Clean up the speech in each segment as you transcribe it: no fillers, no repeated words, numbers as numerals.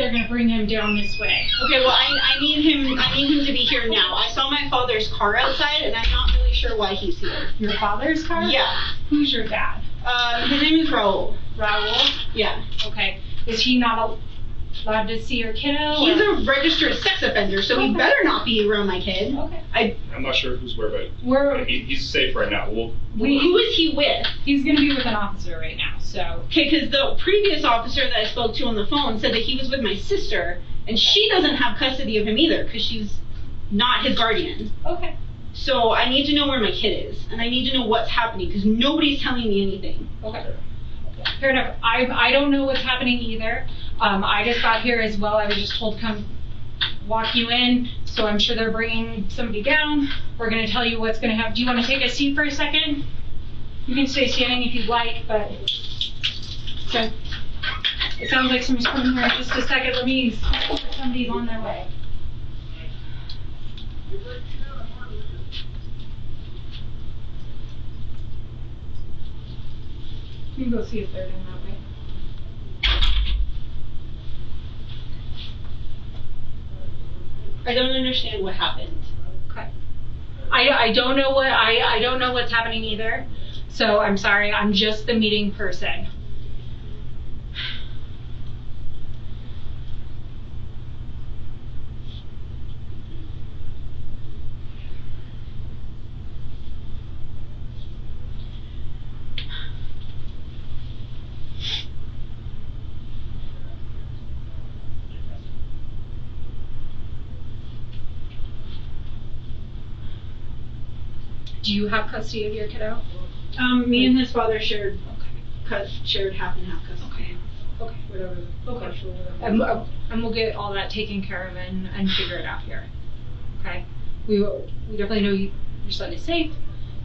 they're going to bring him down this way. Okay, well, I need him to be here now. I saw my father's car outside, and I'm not really sure why he's here. Your father's car? Yeah. Who's your dad? His name is Raul. Raul? Yeah. Okay. Is he not allowed to see your kiddo? He's a registered sex offender, so he better not be around my kid. Okay. I'm not sure who's where, but he's safe right now. Who is he with? He's going to be with an officer right now, so. Okay, because the previous officer that I spoke to on the phone said that he was with my sister, and she doesn't have custody of him either, because she's not his guardian. Okay. So I need to know where my kid is, and I need to know what's happening, because nobody's telling me anything. Okay. Fair enough. I don't know what's happening either. I just got here as well. I was just told to come walk you in, so I'm sure they're bringing somebody down. We're going to tell you what's going to happen. Do you want to take a seat for a second? You can stay standing if you'd like, but okay. It sounds like somebody's coming here in just a second. Let me see if somebody's on their way. You can go see if they're doing that way. I don't understand what happened. Okay. I don't know what I don't know what's happening either. So I'm sorry. I'm just the meeting person. Do you have custody of your kiddo? Me and his father shared half and half custody. Okay. Whatever. Okay. And we'll get all that taken care of and figure it out here. Okay. We definitely know your son is safe.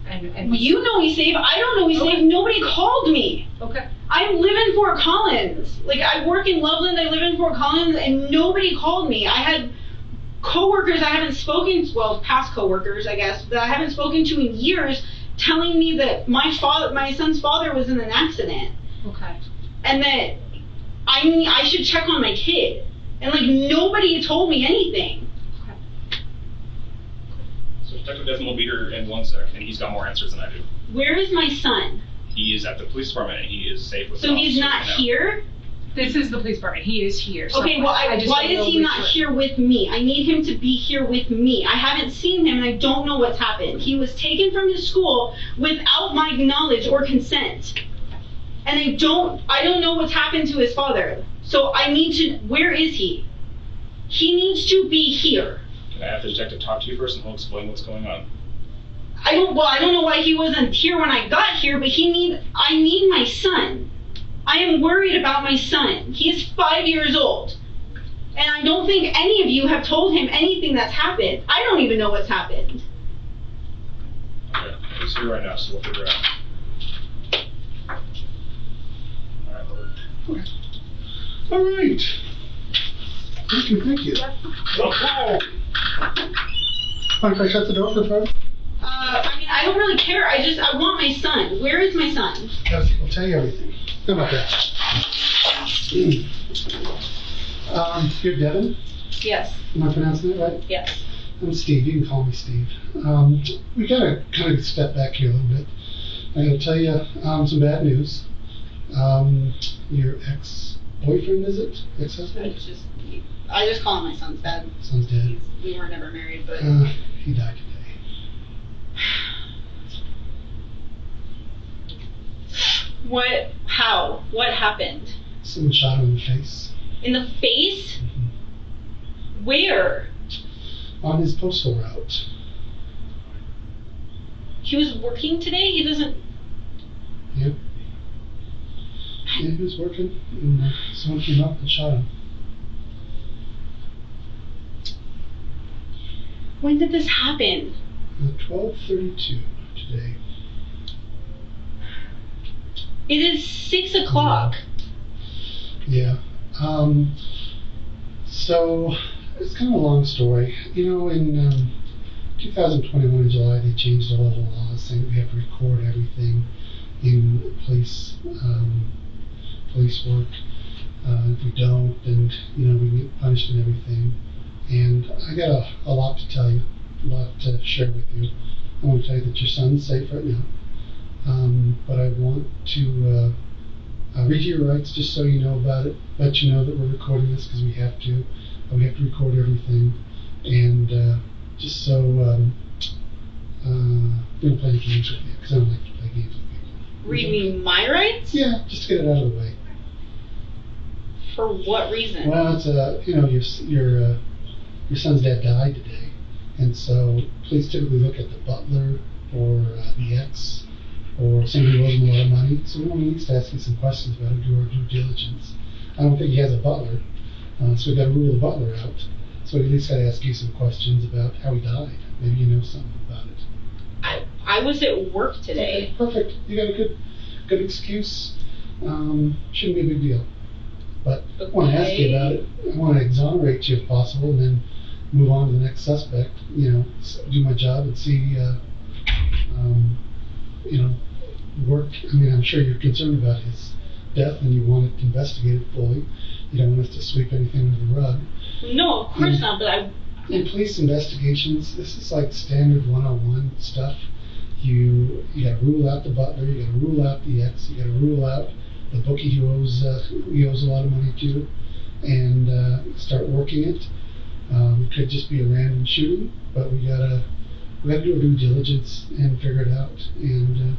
And you know he's safe. I don't know he's safe. Nobody called me. Okay. I live in Fort Collins. Like, I work in Loveland. I live in Fort Collins, and nobody called me. I had coworkers I haven't spoken to, well, past coworkers, I guess, that I haven't spoken to in years, telling me that my son's father was in an accident. Okay. And that I should check on my kid. And, like, nobody told me anything. Okay. So Detective Devan will be here in 1 sec, and he's got more answers than I do. Where is my son? He is at the police department, and he is safe with So he's not here? This is the police department. He is here. Okay, well, why is he not here with me? I need him to be here with me. I haven't seen him, and I don't know what's happened. He was taken from his school without my knowledge or consent. And I don't know what's happened to his father. So I need to, where is he? He needs to be here. Can I have the detective talk to you first, and he'll explain what's going on? I don't know why he wasn't here when I got here, but I need my son. I am worried about my son. He is 5 years old. And I don't think any of you have told him anything that's happened. I don't even know what's happened. Okay, he's here right now, so we'll figure it out. All right, Robert. Okay. All right. Thank you. Oh. Mind if I shut the door for Fred? I don't really care. I want my son. Where is my son? Yes, I'll tell you everything. How about that? You're Devan? Yes. Am I pronouncing it right? Yes. I'm Steve. You can call me Steve. We gotta kind of step back here a little bit. I gotta tell you some bad news. Your ex-boyfriend, is it? Ex-husband? I just call him my son's dad. Son's dead. We were never married, but he died today. What? How? What happened? Someone shot him in the face. In the face? Mm-hmm. Where? On his postal route. He was working today? He doesn't... Yep. Yeah, he was working, and someone came up and shot him. When did this happen? 12:32 today. It is 6 o'clock. Yeah. So, it's kind of a long story. You know, in 2021 in July, they changed all the laws saying we have to record everything in police work. If we don't, then we get punished and everything. And I got a lot to tell you, a lot to share with you. I want to tell you that your son's safe right now, but I want to read you your rights just so you know about it. Let you know that we're recording this because we have to. We have to record everything, and just so we don't play any games with you because I don't like to play games with people. Read me my rights? Yeah, just to get it out of the way. For what reason? Well, it's your son's dad died today, and so please typically look at the butler or the ex or somebody who owes him a lot of money. So we want to at least ask you some questions about it, do our due diligence. I don't think he has a butler, so we've got to rule the butler out. So we at least got to ask you some questions about how he died. Maybe you know something about it. I was at work today. Okay, perfect. You got a good excuse. Shouldn't be a big deal. But I want to ask you about it. I want to exonerate you if possible, and then move on to the next suspect. Do my job and see. Work. I mean, I'm sure you're concerned about his death, and you want it investigated fully. You don't want us to sweep anything under the rug. No, of course not. But in police investigations, this is like standard 101 stuff. You got to rule out the butler. You got to rule out the ex. You got to rule out the bookie who owes a lot of money to, and start working it. It could just be a random shooting, but we gotta do our due diligence and figure it out. And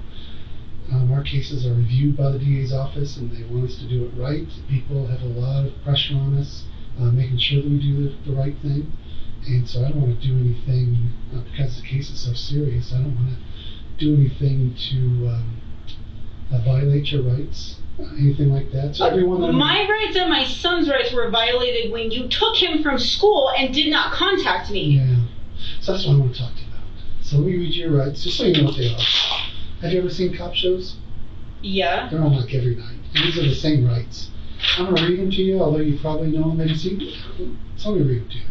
our cases are reviewed by the DA's office, and they want us to do it right. People have a lot of pressure on us, making sure that we do the right thing. And so I don't want to do anything because the case is so serious. I don't want to do anything to violate your rights. Anything like that. So everyone. My rights and my son's rights were violated when you took him from school and did not contact me. Yeah. So that's what I want to talk to you about. So let me read you your rights, just so you know what they are. Have you ever seen cop shows? Yeah. They're on like every night. And these are the same rights. I'm going to read them to you, although you probably know them. Maybe see. So let me read them to you.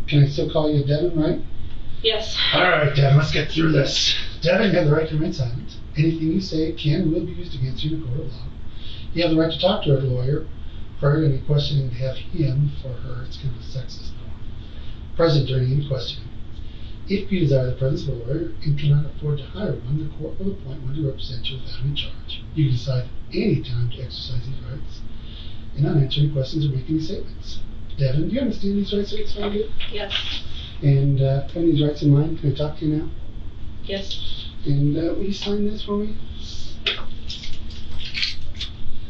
Can I still call you Devin, right? Yes. All right, Devin, let's get through this. Devin, you have the right to remain silent. Anything you say can and will be used against you in a court of law. You have the right to talk to a lawyer prior to any questioning to have him or her, it's kind of a sexist norm, present during any questioning. If you desire the presence of a lawyer and cannot afford to hire one, the court will appoint one to represent you without any charge. You can decide at any time to exercise these rights and not answer any questions or make any statements. Devin, do you understand these rights that it's all good? Yes. And having these rights in mind, can I talk to you now? Yes. And will you sign this for me?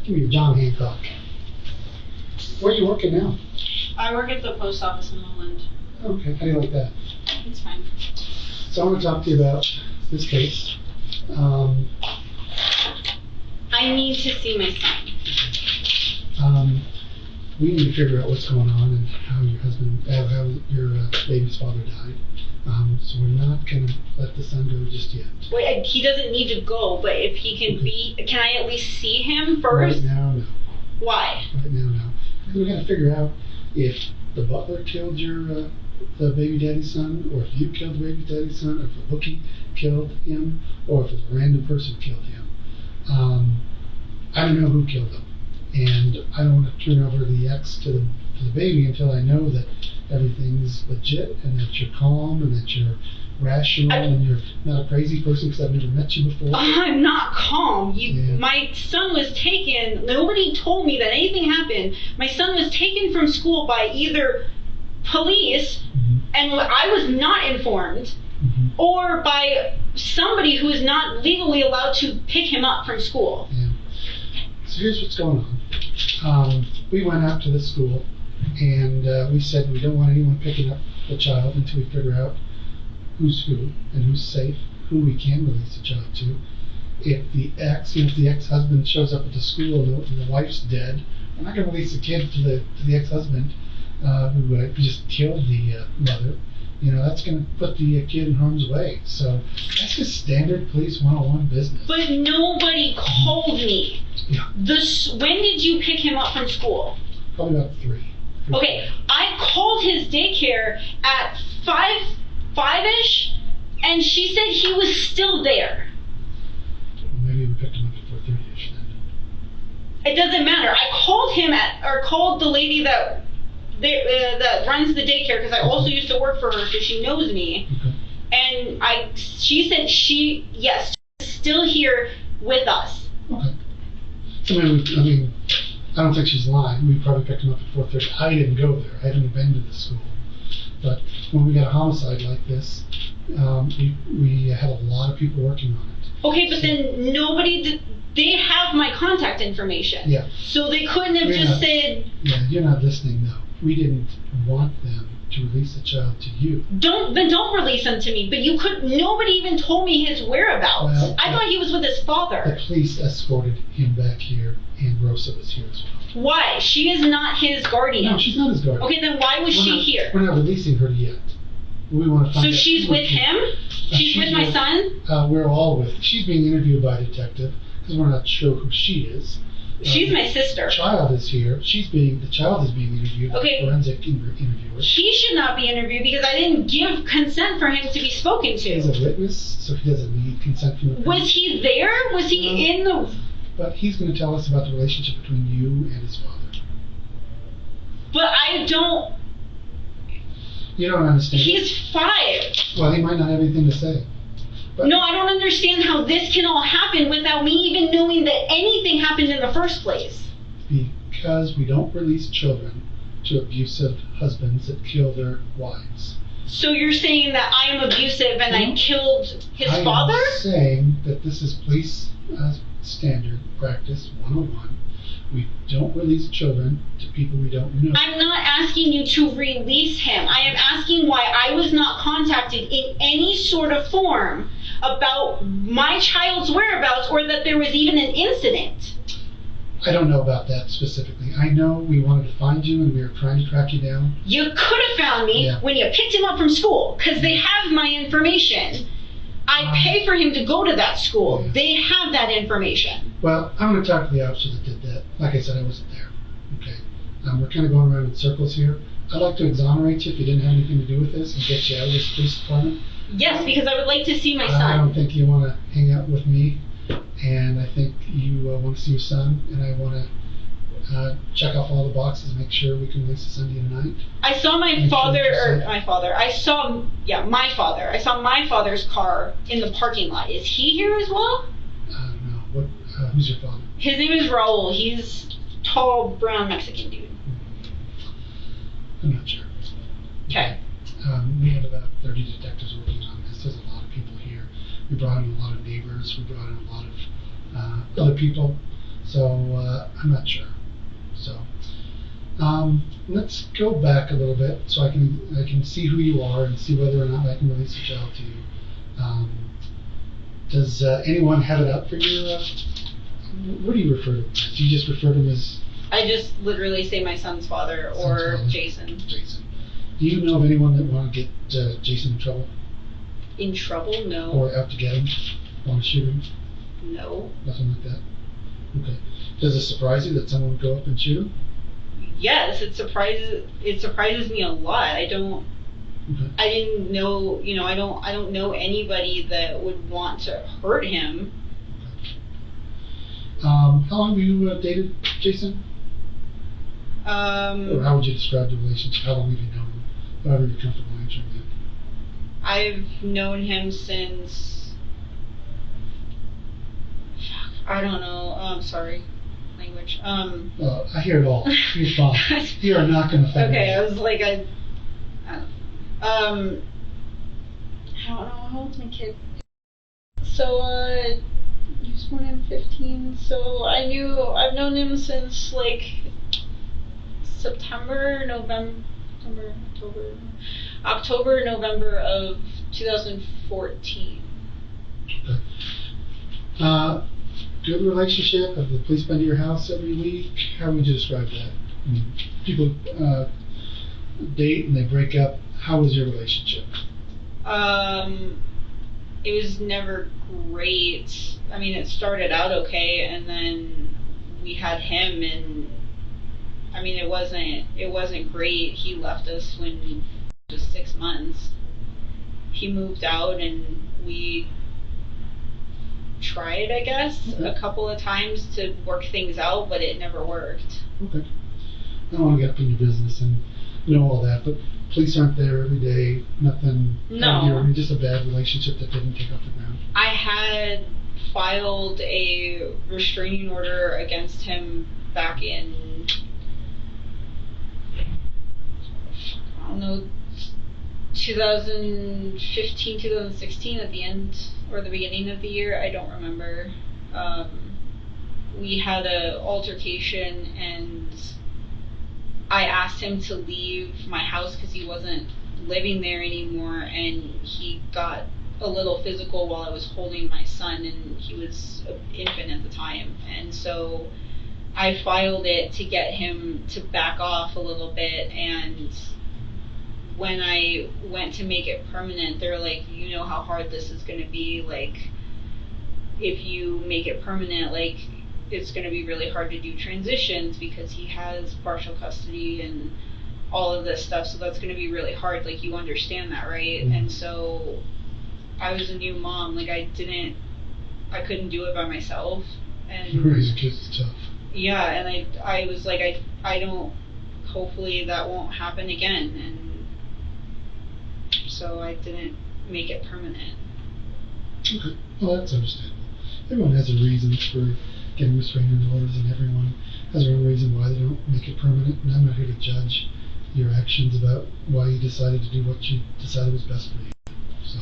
Give me your John Hancock. Where are you working now? I work at the post office in Longmont. Okay, how do you like that? It's fine. So I want to talk to you about this case. I need to see my son. We need to figure out what's going on and how your baby's father died. So we're not going to let the son go just yet. Wait, he doesn't need to go, but if he can can I at least see him first? Right now, no. Why? Right now, no. Because we got to figure out if the butler killed the baby daddy's son, or if you killed the baby daddy's son, or if the bookie killed him, or if a random person killed him. I don't know who killed him, and I don't want to turn over the ex to the baby until I know that everything's legit and that you're calm and that you're rational and you're not a crazy person because I've never met you before. I'm not calm. Yeah. My son was taken. Nobody told me that anything happened. My son was taken from school by either police, and I was not informed, or by somebody who is not legally allowed to pick him up from school. Yeah. So here's what's going on. We went out to the school and we said we don't want anyone picking up the child until we figure out who's who and who's safe, who we can release the child to. If the ex-husband shows up at the school and the wife's dead, we're not going to release the kid to the ex-husband who just killed the mother. That's going to put the kid in harm's way. So that's just standard police 101 business. But nobody called me. Yeah. When did you pick him up from school? Probably about 3. Okay, I called his daycare at 5-ish, and she said he was still there. Well, maybe we picked him up at 4:30ish then. It doesn't matter. I called him called the lady that runs the daycare, because I also used to work for her, because she knows me. Okay. And she said yes, still here with us. Okay. I mean, I don't think she's lying. We probably picked him up at 4:30. I didn't go there. I hadn't been to the school. But when we got a homicide like this, we had a lot of people working on it. Okay, but then nobody did. They have my contact information. Yeah. So they couldn't have said. Yeah, you're not listening though. We didn't want them to release the child to you. Don't release him to me. But you could. Nobody even told me his whereabouts. Well, I thought he was with his father. The police escorted him back here, and Rosa was here as well. Why? She is not his guardian. No, she's not his guardian. Okay, then why was she here? We're not releasing her yet. We want to find out. So she's with him? She's with my son? We're all with. She's being interviewed by a detective because we're not sure who she is. She's my sister. The child is here. The child is being interviewed by a forensic interviewer. He should not be interviewed because I didn't give consent for him to be spoken to. He's a witness, so he doesn't need consent from the parents. Was he there? Was he in the... But he's going to tell us about the relationship between you and his father. But I don't... You don't understand. He's 5. Well, he might not have anything to say. But no, I don't understand how this can all happen without me even knowing that anything happened in the first place. Because we don't release children to abusive husbands that kill their wives. So you're saying that I am abusive and I killed his father? I'm saying that this is police standard practice 101. We don't release children to people we don't know. I'm not asking you to release him. I am asking why I was not contacted in any sort of form about my child's whereabouts or that there was even an incident. I don't know about that specifically. I know we wanted to find you and we were trying to track you down. You could have found me when you picked him up from school because they have my information. I pay for him to go to that school. Yeah. They have that information. Well, I'm going to talk to the officer that did that. Like I said, I wasn't there. Okay. We're kind of going around in circles here. I'd like to exonerate you if you didn't have anything to do with this and get you out of this police department. Yes, because I would like to see my son. I don't think you want to hang out with me, and I think you want to see your son, and I want to check off all the boxes, make sure we can release the Sunday tonight. I saw my father. I saw my father's car in the parking lot. Is he here as well? No. Who's your father? His name is Raul. He's tall, brown Mexican dude. I'm not sure. Okay. We have about 30 detectives working on this. There's a lot of people here. We brought in a lot of neighbors. We brought in a lot of other people. So I'm not sure. So let's go back a little bit so I can see who you are and see whether or not I can release a child to you. Does anyone have it out for you? What do you refer to him as? Do you just refer to him as... I just literally say my son's father or Jason. Jason. Do you know of anyone that want to get Jason in trouble? In trouble? No. Or out to get him? Want to shoot him? No. Nothing like that? Okay. Does it surprise you that someone would go up and shoot him? Yes, it surprises me a lot. I don't... Okay. I didn't know, I don't know anybody that would want to hurt him. Okay. How long have you dated Jason? Or how would you describe the relationship? How long have you known him? However you're comfortable answering that. I've known him since... I don't know. Sorry. Language. I hear it all. You're fine. You are not going to offend me. Okay, I was like, I don't know. How old's my kid? So, he was born in 15. So I've known him since like October, November of 2014. Okay. Good relationship? Have the police been to your house every week? How would you describe that? I mean, people date and they break up. How was your relationship? It was never great. I mean, it started out okay, and then we had him, and I mean, it wasn't great. He left us when he was 6 months. He moved out, and we tried, I guess, Okay. a couple of times to work things out, but it never worked. Okay. I don't want to get up in your business and know all that, but police aren't there every day. Nothing. No. Just a bad relationship that didn't take off the ground. I had filed a restraining order against him back in, I don't know, 2015, 2016 at the end or the beginning of the year. I don't remember. We had an altercation and I asked him to leave my house because he wasn't living there anymore, and he got a little physical while I was holding my son, and he was an infant at the time. And so I filed it to get him to back off a little bit, and when I went to make it permanent, they're like, you know how hard this is going to be, like, if you make it permanent, like, it's going to be really hard to do transitions because he has partial custody and all of this stuff, so that's going to be really hard, like, you understand that, right? Mm-hmm. And so I was a new mom, like, I couldn't do it by myself, and Raising kids is tough. yeah, and I was like, I don't, hopefully that won't happen again, and so I didn't make it permanent. Okay. Well, that's understandable. Everyone has a reason for getting restraining orders, and everyone has their own reason why they don't make it permanent, and I'm not here to judge your actions about why you decided to do what you decided was best for you. So,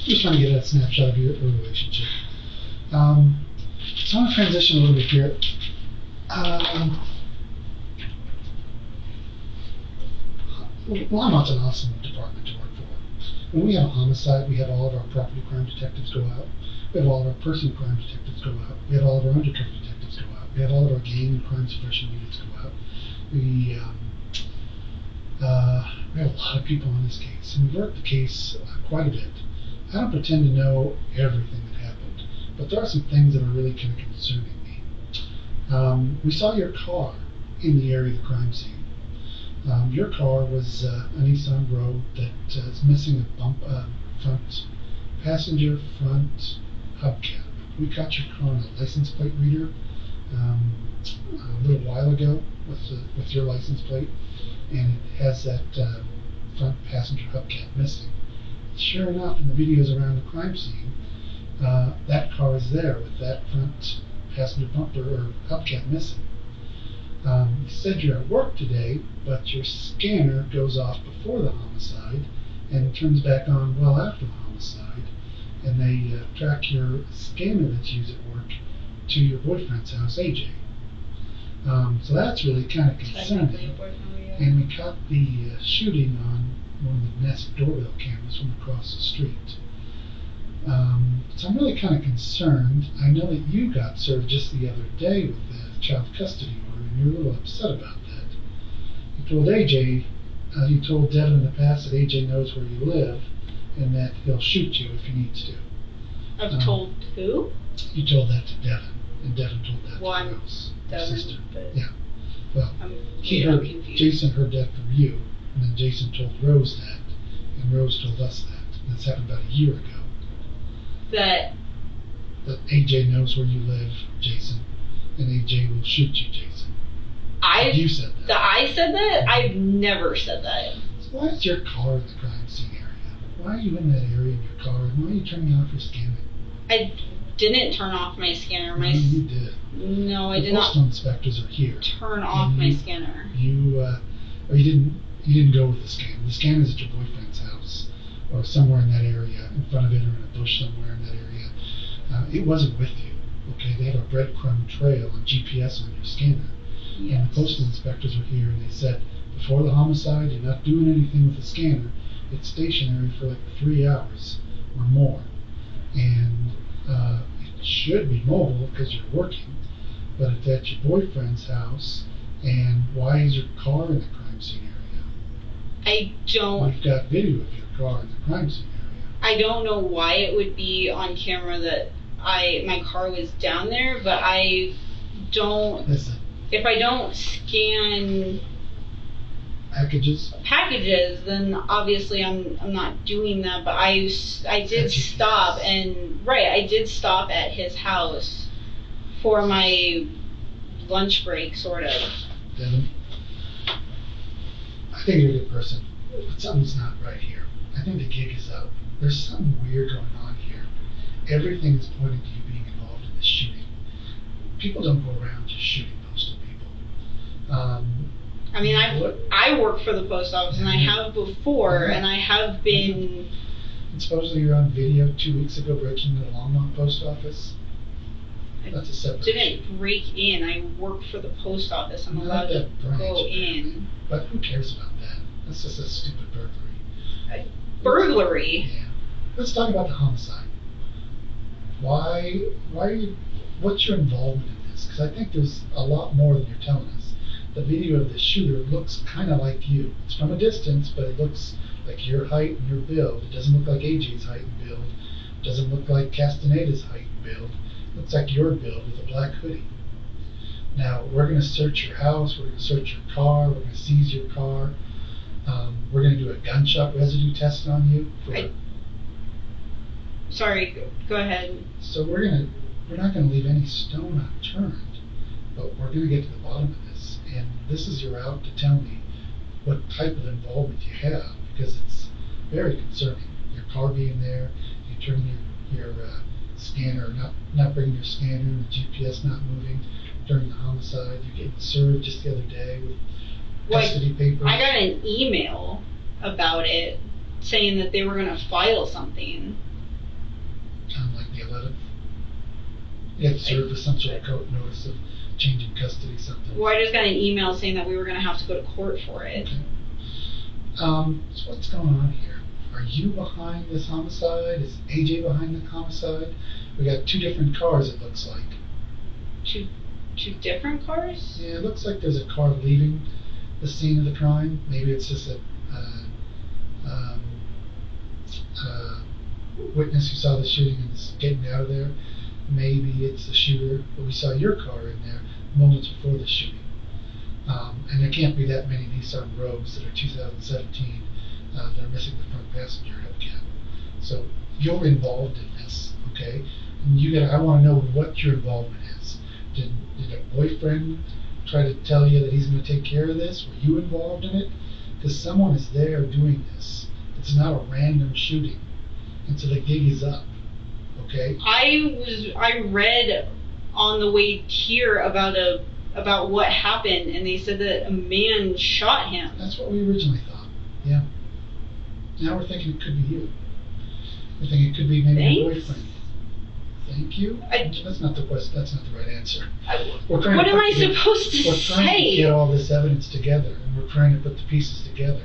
just trying to get a snapshot of your relationship. So I want to transition a little bit here. Longmont's an awesome department to work for. When we have a homicide, we have all of our property crime detectives go out. We have all of our person crime detectives go out. We have all of our undercover detectives go out. We have all of our gang and crime suppression units go out. We have a lot of people on this case, and we've worked the case quite a bit. I don't pretend to know everything that happened, but there are some things that are really kind of concerning me. We saw your car in the area of the crime scene. Your car was a Nissan Rogue that is missing a front passenger front hubcap. We caught your car on a license plate reader a little while ago with your license plate, and it has that front passenger hubcap missing. Sure enough, in the videos around the crime scene, that car is there with that front passenger bumper or hubcap missing. You said you're at work today, but your scanner goes off before the homicide and turns back on well after the homicide, and they track your scanner that's used at work to your boyfriend's house, AJ. So that's really kind of concerning. And we caught the shooting on one of the Nest doorbell cameras from across the street. So I'm really kind of concerned. I know that you got served just the other day with the child custody order, and you're a little upset about that. You told AJ, you told Devan in the past that AJ knows where you live, and that he'll shoot you if he needs to. I've told who? You told that to Devan, and Devan told that Well, to Rose, your Devan, sister. but Yeah. Well, I'm confused. Jason heard that from you, and then Jason told Rose that, and Rose told us that. That's happened about a year ago. That AJ knows where you live, Jason, and AJ will shoot you, Jason. You said that. I said that? I've never said that. So why is your car in the crime scene area? Why are you in that area in your car? And why are you turning off your scanner? I didn't turn off my scanner. No, you did. No, I did the not postal inspectors are here. turn off my scanner. Or you didn't go with the scanner. The scanner's at your boyfriend's house, or somewhere in that area, in front of it, or in a bush somewhere in that area. It wasn't with you. Okay, they have a breadcrumb trail on GPS on your scanner. Yes. And the postal inspectors were here, and they said, before the homicide, you're not doing anything with the scanner. It's stationary for like 3 hours or more. And it should be mobile because you're working, but it's at your boyfriend's house. And why is your car in the crime scene area? I don't. We've got video of your car in the crime scene area. I don't know why it would be on camera that my car was down there, but I don't. Listen. If I don't scan packages? Packages, then obviously I'm not doing that. But I did stop I did stop at his house for my lunch break, sort of. Devan, I think you're a good person, but something's not right here. I think the gig is up. There's something weird going on here. Everything is pointing to you being involved in this shooting. People don't go around just shooting postal people. I mean, I work for the post office, and I have before, and I have been. And supposedly you're on video 2 weeks ago breaking into the Longmont post office. That's a separate issue. Didn't break in. I work for the post office. I'm allowed to go in. But who cares about that? That's just a stupid burglary. Burglary? Yeah. Let's talk about the homicide. Why are you, what's your involvement in this? Because I think there's a lot more than you're telling us. The video of the shooter looks kind of like you. It's from a distance, but it looks like your height and your build. It doesn't look like AJ's height and build. It doesn't look like Castaneda's height and build. It looks like your build with a black hoodie. Now, we're going to search your house. We're going to search your car. We're going to seize your car. We're going to do a gunshot residue test on you. Sorry, go ahead. So we're not going to leave any stone unturned, but we're going to get to the bottom of this. And this is your out to tell me what type of involvement you have, because it's very concerning. Your car being there, you turning your scanner, not bringing your scanner, and the GPS not moving during the homicide. You're getting served just the other day with custody papers. I got an email about it saying that they were going to file something. On like the 11th? You had served with some sort of court notice of change in custody, something. Well, I just got an email saying that we were going to have to go to court for it. Okay. So what's going on here? Are you behind this homicide? Is AJ behind the homicide? We got two different cars, it looks like. Two different cars? Yeah, it looks like there's a car leaving the scene of the crime. Maybe it's just a witness who saw the shooting and is getting out of there. Maybe it's the shooter, but we saw your car in there moments before the shooting. And there can't be that many Nissan Rogues that are 2017 that are missing the front passenger hubcap. So you're involved in this, okay? And I want to know what your involvement is. Did a boyfriend try to tell you that he's going to take care of this? Were you involved in it? Because someone is there doing this. It's not a random shooting. And so the gig is up, okay? I read on the way here about what happened, and they said that a man shot him. That's what we originally thought, yeah. Now we're thinking it could be you. We're thinking it could be maybe your boyfriend. Thank you? That's not the question. That's not the right answer. What am I supposed to say? We're trying to get all this evidence together, and we're trying to put the pieces together.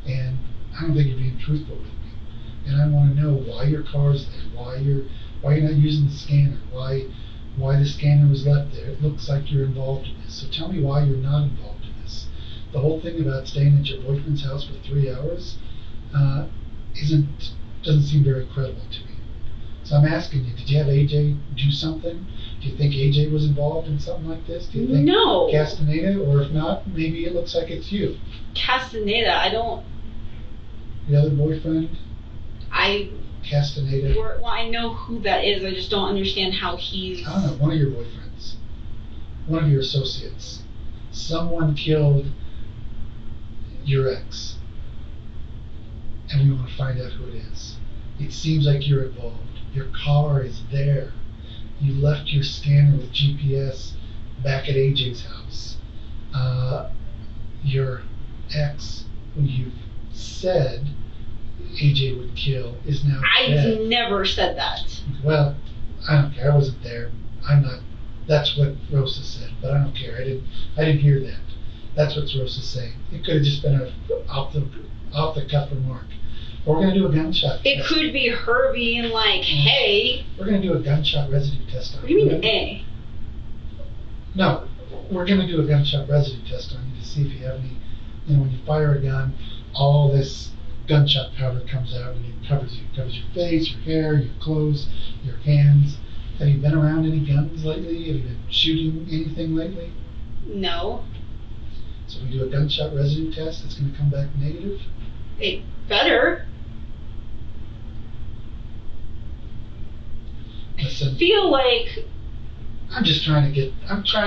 And I don't think you're being truthful with me. And I want to know why your car's there, why you're not using the scanner, why the scanner was left there. It looks like you're involved in this. So tell me why you're not involved in this. The whole thing about staying at your boyfriend's house for 3 hours doesn't seem very credible to me. So I'm asking you, did you have AJ do something? Do you think AJ was involved in something like this? Do you think No. Castaneda? Or if not, maybe it looks like it's you. Castaneda, I don't... The other boyfriend? Castaneda? Well, I know who that is. I just don't understand how he's... I don't know, one of your boyfriends. One of your associates. Someone killed your ex. And we want to find out who it is. It seems like you're involved. Your car is there. You left your scanner with GPS back at AJ's house. Your ex, who you've said AJ would kill, is now dead. I've never said that. Well, I don't care. I wasn't there. I'm not. That's what Rosa said, but I don't care. I didn't hear that. That's what Rosa's saying. It could have just been a off the cuff remark. But we're going to do a gunshot It test. could be her being like, hey. We're going to do a gunshot residue test on you. What do you mean A? No, we're going to do a gunshot residue test on you to see if you have any. When you fire a gun, all this gunshot powder comes out and it covers you. It covers your face, your hair, your clothes, your hands. Have you been around any guns lately? Have you been shooting anything lately? No. So we do a gunshot residue test, it's going to come back negative. It better. Listen, I feel like I'm trying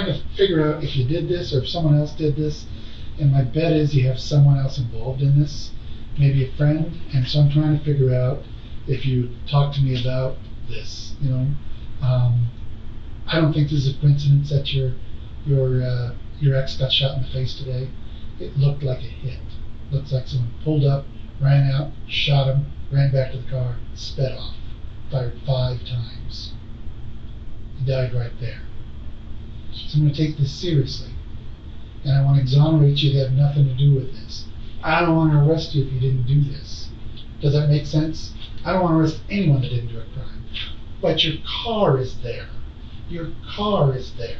to figure out if you did this or if someone else did this. And my bet is you have someone else involved in this, maybe a friend. And so I'm trying to figure out if you talk to me about this, you know. I don't think this is a coincidence that your ex got shot in the face today. It looked like a hit. Looks like someone pulled up, ran out, shot him, ran back to the car, sped off, fired 5 times. He died right there. So I'm going to take this seriously. And I want to exonerate you that have nothing to do with this. I don't want to arrest you if you didn't do this. Does that make sense? I don't want to arrest anyone that didn't do a crime. But your car is there. Your car is there.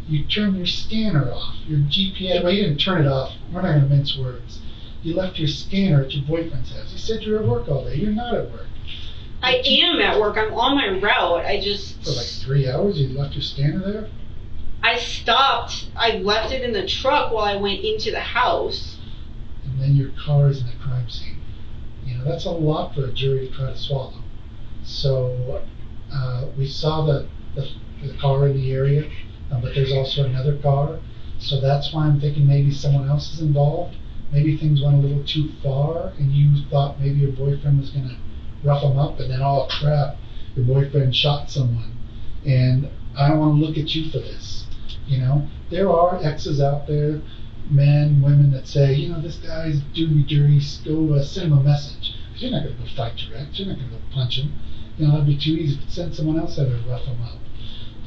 You turn your scanner off. Your GPS, well, you didn't turn it off. We're not going to mince words. You left your scanner at your boyfriend's house. You said you were at work all day. You're not at work. I am at work. I'm on my route. For like 3 hours, you left your scanner there? I stopped. I left it in the truck while I went into the house. And then your car is in the crime scene. You know, that's a lot for a jury to try to swallow. So we saw the car in the area, but there's also another car. So that's why I'm thinking maybe someone else is involved. Maybe things went a little too far and you thought maybe your boyfriend was going to rough him up, and then, oh crap, your boyfriend shot someone. And I don't want to look at you for this. You know, there are exes out there, men, women, that say, you know, this guy's doing me dirty, go send him a message. Because you're not going to go fight direct, you're not going to go punch him. You know, that'd be too easy to send someone else out there to rough him up.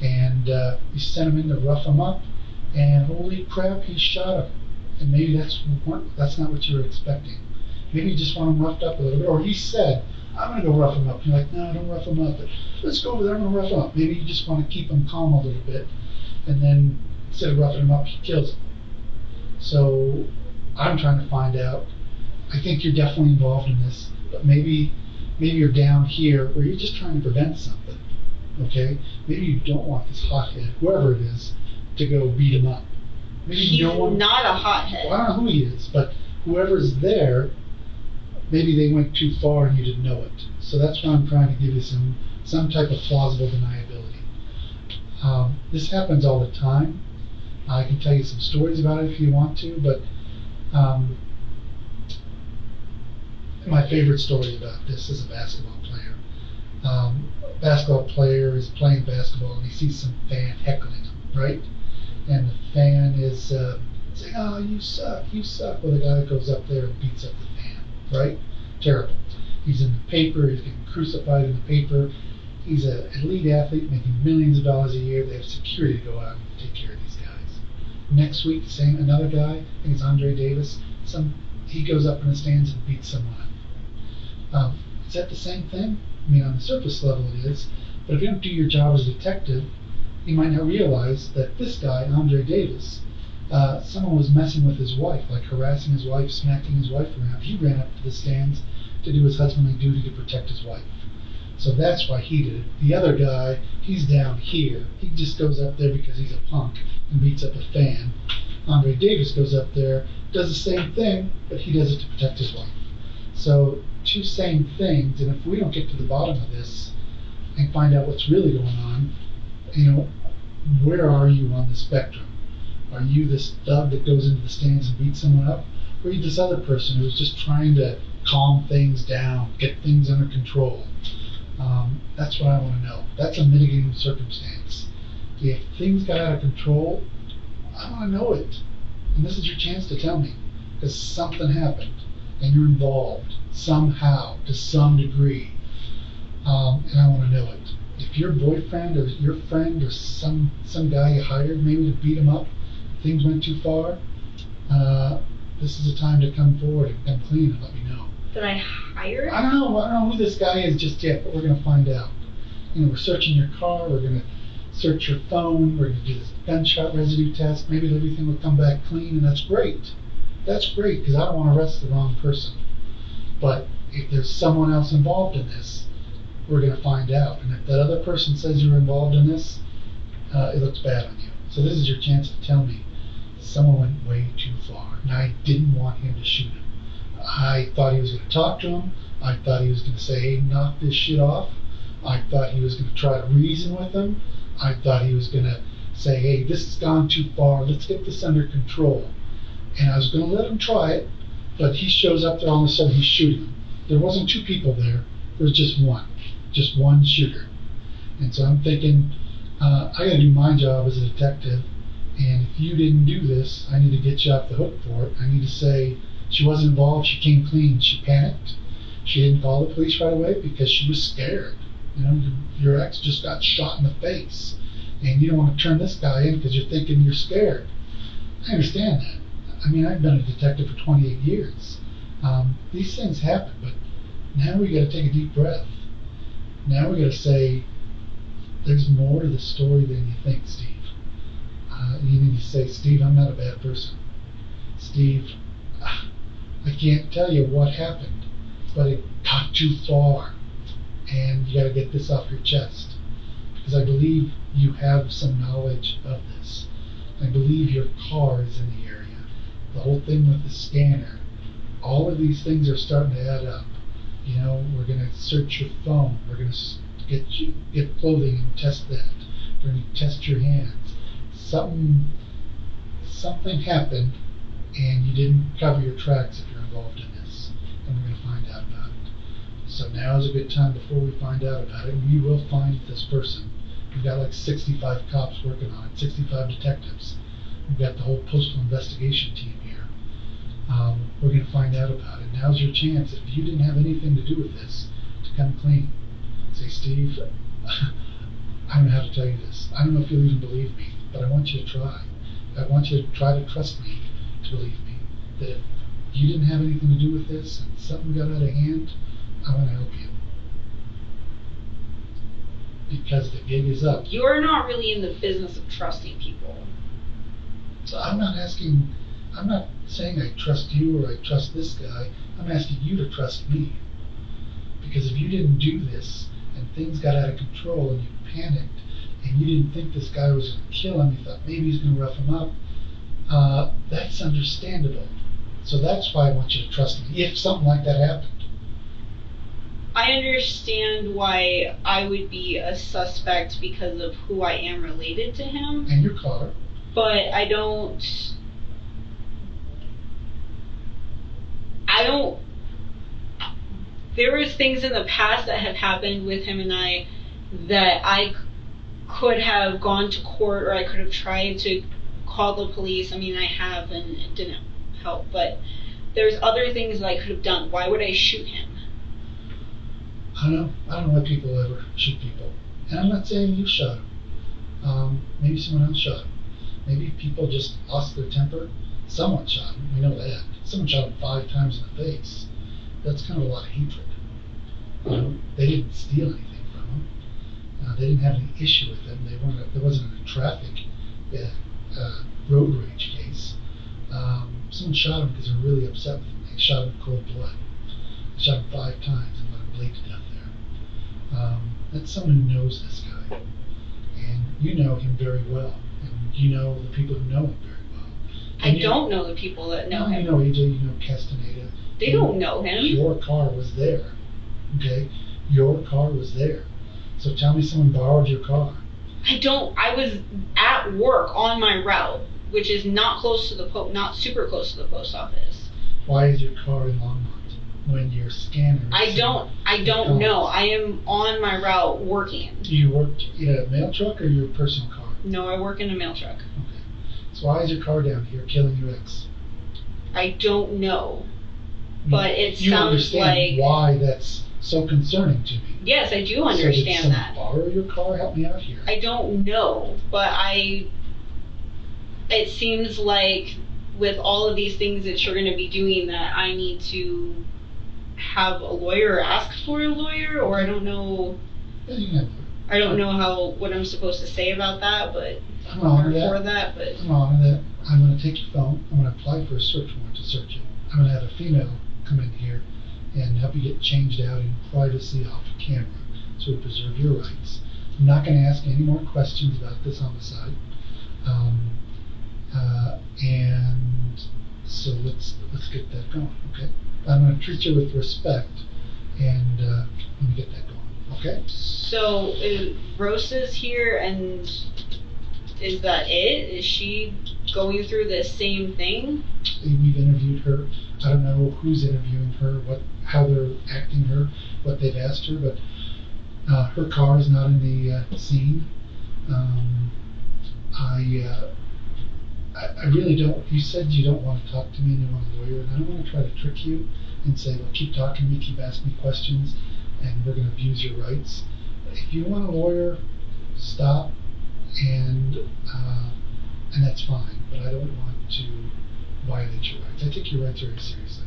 And you send him in to rough him up, and holy crap, he shot him. And maybe that's not what you were expecting. Maybe you just want him roughed up a little bit. Or he said, I'm going to go rough him up. You're like, no, don't rough him up. But let's go over there, I'm going to rough him up. Maybe you just want to keep him calm a little bit. And then instead of roughing him up, he kills him. So I'm trying to find out. I think you're definitely involved in this. But maybe you're down here where you're just trying to prevent something. Okay? Maybe you don't want this hothead, whoever it is, to go beat him up. Maybe He's not a hothead. Well, I don't know who he is, but whoever's there, maybe they went too far and you didn't know it. So that's why I'm trying to give you some type of plausible deniability. This happens all the time. I can tell you some stories about it if you want to, but my favorite story about this is a basketball player. A basketball player is playing basketball and he sees some fan heckling him, right? And the fan is saying, oh, you suck, you suck. Well, the guy goes up there and beats up the fan, right? Terrible. He's in the paper, he's getting crucified in the paper. He's an elite athlete making millions of dollars a year. They have security to go out and take care of these guys. Next week, another guy, I think it's Andre Davis, he goes up in the stands and beats someone up. Is that the same thing? I mean, on the surface level it is, but if you don't do your job as a detective, you might not realize that this guy, Andre Davis, someone was messing with his wife, like harassing his wife, smacking his wife around. He ran up to the stands to do his husbandly duty to protect his wife. So that's why he did it. The other guy, he's down here. He just goes up there because he's a punk and beats up a fan. Andre Davis goes up there, does the same thing, but he does it to protect his wife. So two same things, and if we don't get to the bottom of this and find out what's really going on, you know, where are you on the spectrum? Are you this thug that goes into the stands and beats someone up? Or are you this other person who's just trying to calm things down, get things under control? That's what I want to know. That's a mitigating circumstance. If things got out of control, I want to know it. And this is your chance to tell me. Because something happened, and you're involved somehow, to some degree. And I want to know it. If your boyfriend or your friend or some guy you hired maybe to beat him up, things went too far, this is the time to come forward and come clean and let me know. Did I hire him? I don't know who this guy is just yet, but we're going to find out. You know, we're searching your car, we're going to search your phone, we're going to do this gunshot residue test, maybe everything will come back clean, and that's great. That's great, because I don't want to arrest the wrong person. But if there's someone else involved in this, we're going to find out. And if that other person says you're involved in this, it looks bad on you. So this is your chance to tell me someone went way too far, and I didn't want him to shoot him. I thought he was going to talk to him. I thought he was going to say, hey, knock this shit off. I thought he was going to try to reason with him. I thought he was going to say, hey, this has gone too far. Let's get this under control. And I was going to let him try it, but he shows up there, all of a sudden he's shooting him. There wasn't two people there. There was just one shooter. And so I'm thinking, I got to do my job as a detective, and if you didn't do this, I need to get you off the hook for it. I need to say she wasn't involved, she came clean, she panicked. She didn't call the police right away because she was scared. You know, your ex just got shot in the face, and you don't want to turn this guy in because you're thinking you're scared. I understand that. I mean, I've been a detective for 28 years. These things happen, but now we got to take a deep breath. Now we got to say, there's more to the story than you think, Steve. You need to say, Steve, I'm not a bad person. Steve, I can't tell you what happened, but it got too far, and you got to get this off your chest. Because I believe you have some knowledge of this. I believe your car is in the area. The whole thing with the scanner. All of these things are starting to add up. You know, we're going to search your phone. We're going to get clothing and test that. We're going to test your hands. Something happened, and you didn't cover your tracks if you're involved in this. And we're going to find out about it. So now is a good time before we find out about it. We will find this person. We've got like 65 cops working on it, 65 detectives. We've got the whole postal investigation team here. We're going to find out about it. Now's your chance, if you didn't have anything to do with this, to come clean. Say, Steve, I don't know how to tell you this. I don't know if you'll even believe me, but I want you to try. I want you to try to trust me, to believe me, that if you didn't have anything to do with this and something got out of hand, I want to help you. Because the gig is up. You're not really in the business of trusting people. So I'm not saying I trust you or I trust this guy. I'm asking you to trust me. Because if you didn't do this and things got out of control and you panicked and you didn't think this guy was going to kill him, you thought maybe he's going to rough him up, that's understandable. So that's why I want you to trust me, if something like that happened. I understand why I would be a suspect because of who I am related to him. And your car. But I don't, there was things in the past that have happened with him and I that I could have gone to court, or I could have tried to call the police. I mean, I have, and it didn't help, but there's other things that I could have done. Why would I shoot him? I don't know why people ever shoot people. And I'm not saying you shot him. Maybe someone else shot him. Maybe people just lost their temper. Someone shot him, we know that. Someone shot him 5 times in the face. That's kind of a lot of hatred. They didn't steal anything from him. They didn't have any issue with him. There wasn't a traffic road rage case. Someone shot him because they were really upset with him. They shot him in cold blood. They shot him 5 times and let him bleed to death there. That's someone who knows this guy. And you know him very well. And you know the people who know him very well. And I don't know the people that know him. You know AJ, you know Castaneda. They don't know him. Your car was there. Okay? Your car was there. So tell me someone borrowed your car. I was at work on my route, which is not close to not super close to the post office. Why is your car in Longmont when your scanner is I don't know. I am on my route working. Do you work in a mail truck or your personal car? No, I work in a mail truck. Okay. So why is your car down here killing your ex? I don't know. But it you sounds like... understand why that's so concerning to me. Yes, I do understand so did that. Borrow your car? Help me out here. I don't know, but it seems like with all of these things that you're going to be doing that I need to have a lawyer or ask for a lawyer, or I don't know. Yeah, you can have a lawyer. I don't know what I'm supposed to say about that, but I'm on that. I'm on that. I'm going to take your phone. I'm going to apply for a search warrant to search you. I'm going to have a female come in here and help you get changed out in privacy off camera, so we preserve your rights. I'm not going to ask any more questions about this homicide. And So let's get that going, okay? I'm gonna treat you with respect, and let me get that going, okay? So Rosa's here, and is that it? Is she going through the same thing? We've interviewed her. I don't know who's interviewing her, how they're acting her, what they've asked her, but her car is not in the scene. I really don't. You said you don't want to talk to me and you want a lawyer, and I don't want to try to trick you and say, well, keep talking to me, keep asking me questions, and we're going to abuse your rights. If you want a lawyer, stop, and that's fine. But I don't want to violate your rights. I take your rights very seriously.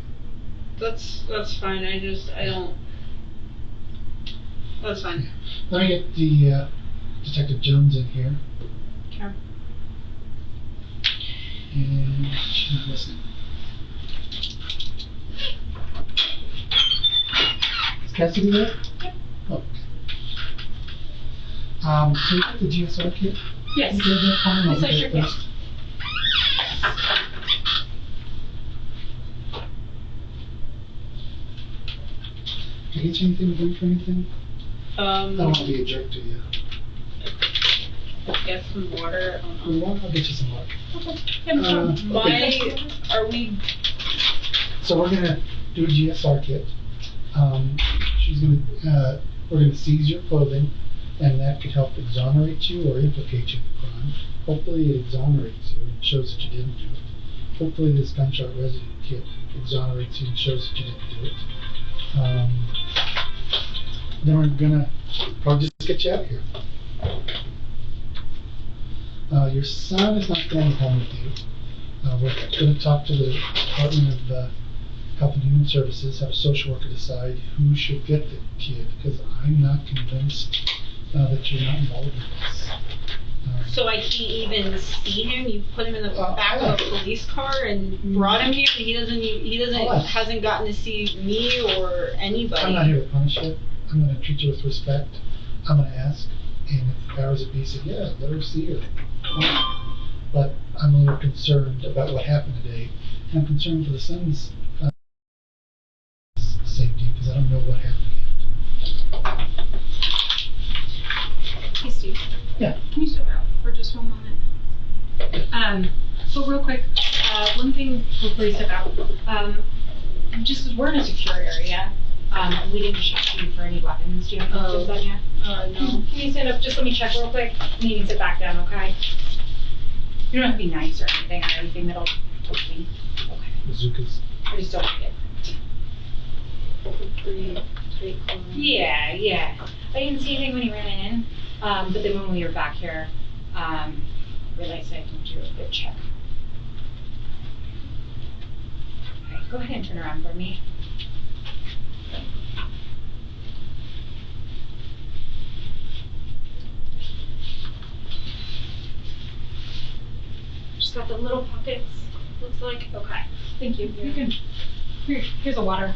That's fine. I don't. That's fine. Yeah. Let me get the Detective Jones in here. Okay. And she's not listening. Is Cassidy there? Yep. Oh, okay. So you got the GSR kit? Yes. You did that fine? Yes, I sure can. Can I get you anything to drink or anything? I don't want to be a jerk to you. Get some water. You want? I'll get you some water. Okay. Are we? So we're gonna do a GSR kit. We're gonna seize your clothing, and that could help exonerate you or implicate you in the crime. Hopefully it exonerates you and shows that you didn't do it. Hopefully this gunshot residue kit exonerates you and shows that you didn't do it. Then we're gonna probably just get you out of here. Your son is not going home with you. We're going to talk to the Department of Health and Human Services, have a social worker decide who should get the kid, because I'm not convinced that you're not involved in this. So I can't even see him. You put him in the back of a police car and brought him here. He hasn't gotten to see me or anybody. I'm not here to punish you. I'm going to treat you with respect. I'm going to ask, and if the powers that be say, yeah, let her see her. But I'm a little concerned about what happened today. And I'm concerned for the son's safety, because I don't know what happened yet. Hey, Steve. Yeah. Can you step out for just one moment? So real quick, one thing before you step out, just because we're in a secure area, we didn't check you for any weapons. Do you have weapons on you? No. Can you stand up? Just let me check real quick. And you can sit back down, okay? You don't have to be nice or anything that'll push me. Okay. Bazookas. I just don't like it. Pretty cool. Yeah. I didn't see anything when you ran in, but then when we were back here, realized I didn't do a good check. Okay, go ahead and turn around for me. Just got the little pockets, looks like. Okay, thank you. You can, here's the water.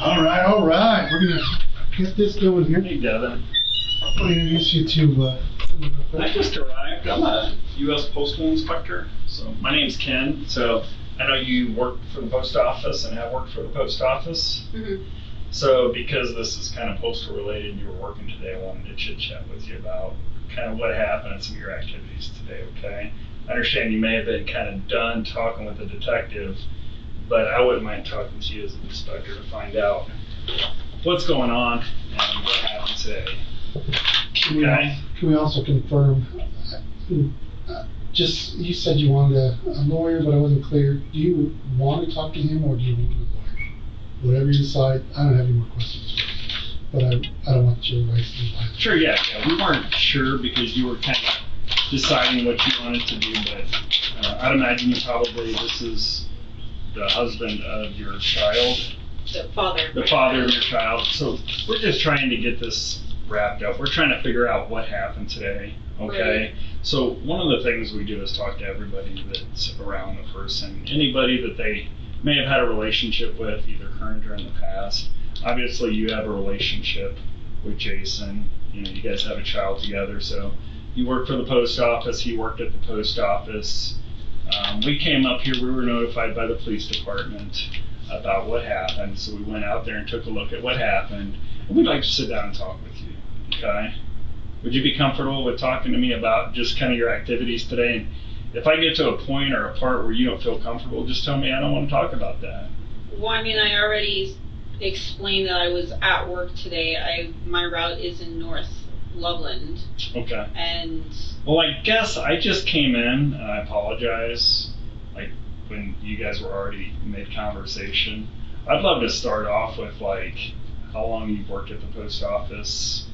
All right. We're gonna get this going here. Hey, Devin. I'll introduce you to. I just arrived. I'm a U.S. Postal Inspector. So my name's Ken. So I know you work for the post office and have worked for the post office. Mm-hmm. So because this is kind of postal related and you were working today, I wanted to chit chat with you about kind of what happened and some of your activities today, okay? I understand you may have been kind of done talking with the detective, but I wouldn't mind talking to you as an inspector to find out what's going on and what happened today. Okay? Can we also confirm, just, you said you wanted a lawyer, but I wasn't clear. Do you want to talk to him or do you want a lawyer? Whatever you decide. I don't have any more questions, but I don't want your rights to be violated. Sure, yeah. We weren't sure because you were kind of deciding what you wanted to do, but I'd imagine you probably, this is the husband of your child. The father. The father of your child. So we're just trying to get this wrapped up. We're trying to figure out what happened today. Okay. Right. So one of the things we do is talk to everybody that's around the person, anybody that they may have had a relationship with, either current or in the past. Obviously, you have a relationship with Jason. You know, you guys have a child together, so you work for the post office. He worked at the post office. We came up here. We were notified by the police department about what happened, so we went out there and took a look at what happened. And we'd like to sit down and talk with you. Okay? Would you be comfortable with talking to me about just kind of your activities today? And if I get to a point or a part where you don't feel comfortable, just tell me I don't want to talk about that. Well, I mean, I already explained that I was at work today. My route is in North Loveland. Okay. And well, I guess I just came in, and I apologize, like when you guys were already mid conversation. I'd love to start off with like how long you've worked at the post office,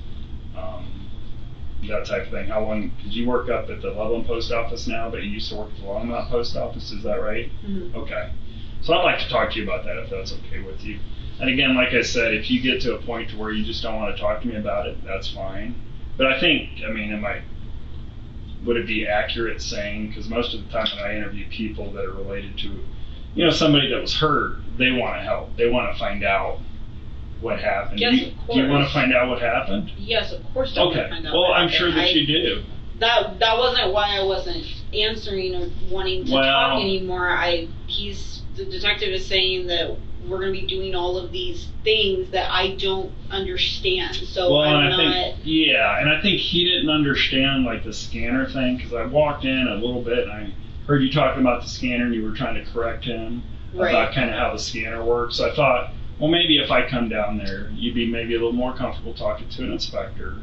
that type of thing. How long did you work up at the Loveland post office now, but you used to work at the Longmont post office, is that right? Mm-hmm. Okay. So I'd like to talk to you about that if that's okay with you. And again, like I said, if you get to a point to where you just don't want to talk to me about it, that's fine. But I think, I mean, would it be accurate saying, because most of the time when I interview people that are related to, you know, somebody that was hurt, they want to help. They want to find out what happened. Yes, of course. Do you want to find out what happened? Yes, of course I want to find out. Well, what I'm happened. sure that you do. That wasn't why I wasn't answering or wanting to talk anymore. The detective is saying that we're going to be doing all of these things that I don't understand. So I'm not. And I think he didn't understand like the scanner thing, because I walked in a little bit and I heard you talking about the scanner and you were trying to correct him about kind of how the scanner works. So I thought, well, maybe if I come down there, you'd be maybe a little more comfortable talking to an inspector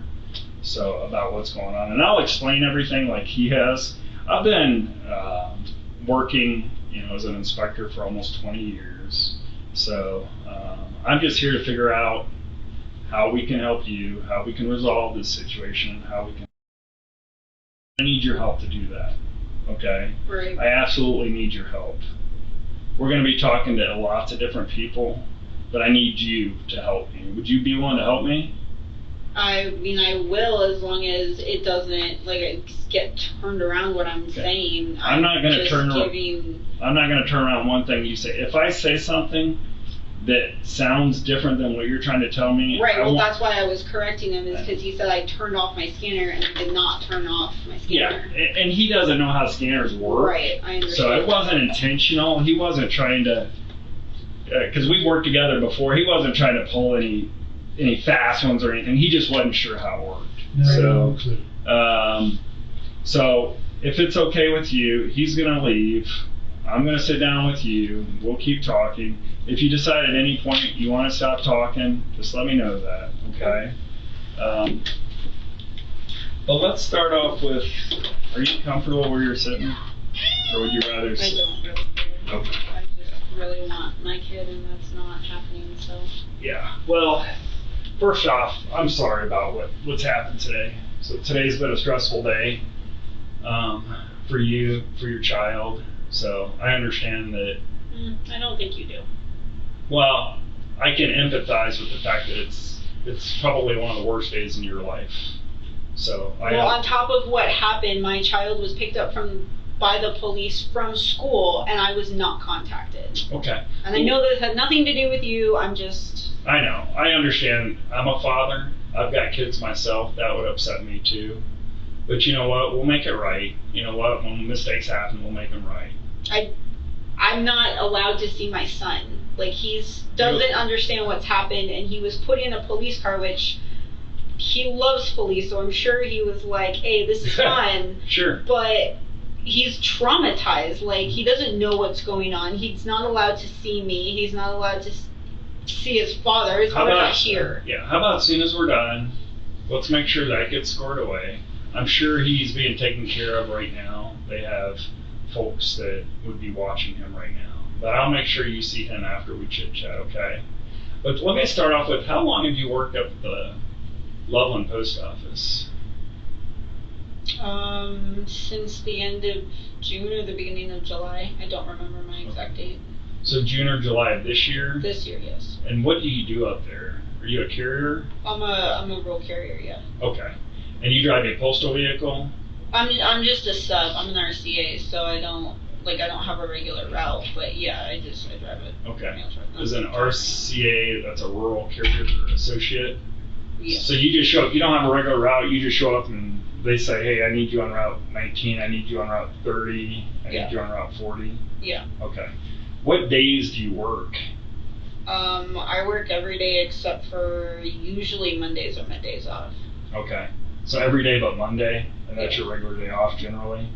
about what's going on. And I'll explain everything like he has. I've been working, you know, as an inspector for almost 20 years. So I'm just here to figure out how we can help you, how we can resolve this situation, how we can. I need your help to do that. Okay? Right. I absolutely need your help. We're going to be talking to lots of different people, but I need you to help me. Would you be willing to help me? I mean, I will, as long as it doesn't get turned around what I'm saying. I'm not going to turn around one thing you say. If I say something that sounds different than what you're trying to tell me. Right, well, that's why I was correcting him, is because he said I turned off my scanner and I did not turn off my scanner. Yeah, and he doesn't know how scanners work. Right, I understand. So it wasn't intentional. He wasn't trying to, because we worked together before, he wasn't trying to pull any fast ones or anything. He just wasn't sure how it worked. So if it's okay with you, he's going to leave. I'm going to sit down with you. We'll keep talking. If you decide at any point you want to stop talking, just let me know that, okay? But let's start off with, are you comfortable where you're sitting? Or would you rather I don't really care. Okay. I just really want my kid, and that's not happening, so. Yeah, well, first off, I'm sorry about what's happened today. So today's been a stressful day for you, for your child. So I understand that. I don't think you do. Well, I can empathize with the fact that it's probably one of the worst days in your life. So on top of what happened, my child was picked up by the police from school, and I was not contacted. Okay. And I know that it had nothing to do with you. I know. I understand. I'm a father. I've got kids myself. That would upset me too. But you know what? We'll make it right. You know what? When mistakes happen, we'll make them right. I'm not allowed to see my son. Like, doesn't understand what's happened, and he was put in a police car, which he loves police, so I'm sure he was like, hey, this is fun. Sure. But he's traumatized. Like, he doesn't know what's going on. He's not allowed to see me. He's not allowed to see his father. His father's not here. Yeah, how about as soon as we're done, let's make sure that gets scored away. I'm sure he's being taken care of right now. They have folks that would be watching him right now. But I'll make sure you see him after we chit-chat, okay? But let me start off with, how long have you worked up at the Loveland post office? Since the end of June or the beginning of July. I don't remember my exact date. So June or July of this year? This year, yes. And what do you do up there? Are you a carrier? I'm a rural carrier, yeah. Okay. And you drive a postal vehicle? I'm just a sub. I'm an RCA, so I don't have a regular route, but yeah, I drive it. Okay. As an RCA, that's a rural carrier associate? Yes. So you just show up, you don't have a regular route, you just show up and they say, hey, I need you on Route 19, I need you on Route 30, I need you on Route 40? Yeah. Okay. What days do you work? I work every day except for usually Mondays are my days off. Okay. So every day but Monday, and that's your regular day off generally?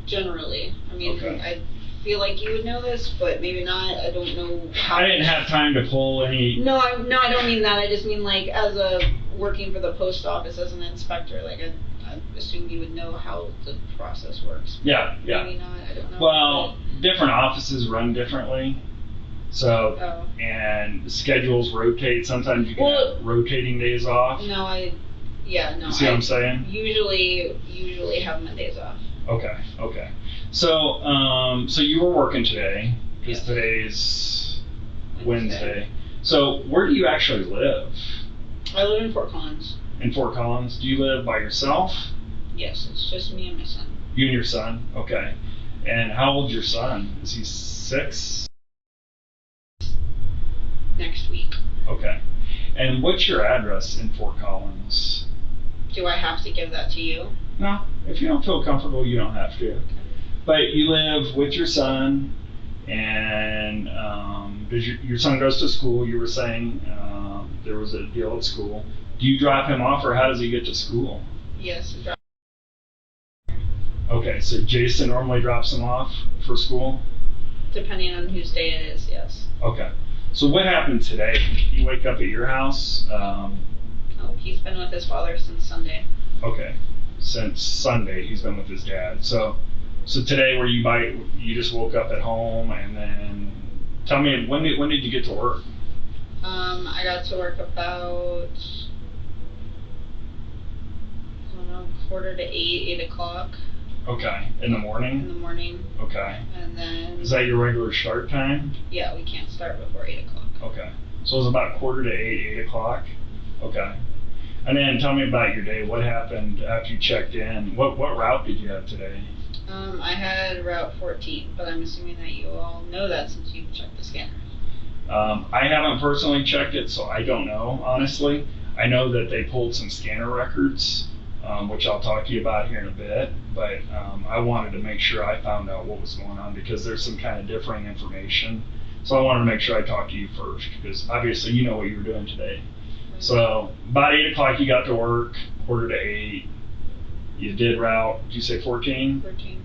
Generally. I mean, okay. I feel like you would know this, but maybe not. I don't know. I didn't have time to pull any. No, I don't mean that. I just mean like as a working for the post office as an inspector. Like I assume you would know how the process works. Yeah. Maybe not. I don't know. Well, different offices run differently. So and schedules rotate. Sometimes you can have rotating days off. No, You see what I'm saying? Usually have Mondays off. Okay. So, so you were working today, because today's Wednesday. So, where do you actually live? I live in Fort Collins. In Fort Collins? Do you live by yourself? Yes, it's just me and my son. You and your son? Okay. And how old's your son? Is he 6? Next week. Okay. And what's your address in Fort Collins? Do I have to give that to you? No. If you don't feel comfortable, you don't have to. But you live with your son, and does your son goes to school? You were saying there was a deal at school. Do you drop him off, or how does he get to school? Yes. Okay, so Jason normally drops him off for school? Depending on whose day it is, yes. Okay. So what happened today? Did you wake up at your house? Oh, he's been with his father since Sunday. Okay. Since Sunday, he's been with his dad. So today, you just woke up at home, and then tell me when did you get to work? I got to work about 7:45, 8 o'clock. Okay, in the morning. In the morning. Okay. And then. Is that your regular start time? Yeah, we can't start before 8 o'clock. Okay, so it was about 7:45, 8 o'clock. Okay. And then tell me about your day. What happened after you checked in? What route did you have today? I had Route 14, but I'm assuming that you all know that since you've checked the scanner. I haven't personally checked it, so I don't know, honestly. I know that they pulled some scanner records, which I'll talk to you about here in a bit, but I wanted to make sure I found out what was going on because there's some kind of differing information. So I wanted to make sure I talked to you first, because obviously you know what you were doing today. So about 8 o'clock you got to work, 7:45. You did route, did you say 14? 14.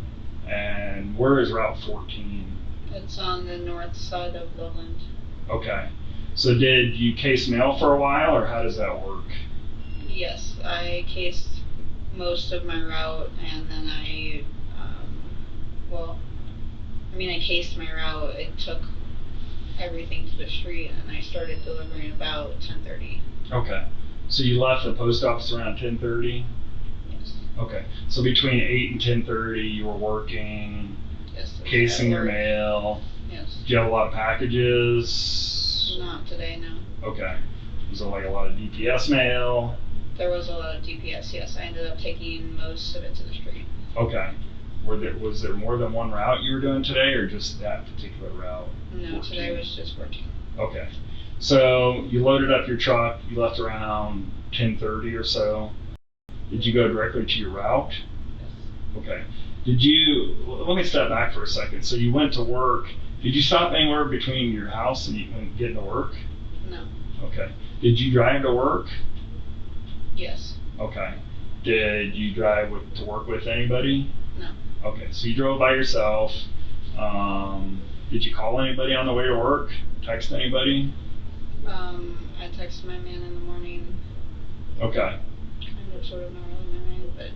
And where is Route 14? It's on the north side of Loveland. Okay. So did you case mail for a while, or how does that work? Yes, I cased most of my route, and then I cased my route. It took everything to the street, and I started delivering about 10:30. Okay. So you left the post office around 10:30? Yes. Okay. So between 8 and 10:30 you were working, yes, casing your mail. Yes. Did you have a lot of packages? Not today, no. Okay. Was there like a lot of DPS mail? There was a lot of DPS, yes. I ended up taking most of it to the street. Okay. Was there more than one route you were doing today, or just that particular route? No, 14? Today was just 14. Okay. So you loaded up your truck, you left around 10:30 or so. Did you go directly to your route? Yes. Okay. Let me step back for a second. So you went to work. Did you stop anywhere between your house and getting to work? No. Okay. Did you drive to work? Yes. Okay. Did you drive to work with anybody? No. Okay, so you drove by yourself. Did you call anybody on the way to work? Text anybody? I texted my man in the morning. Okay. Kind of, sort of, not really married, but,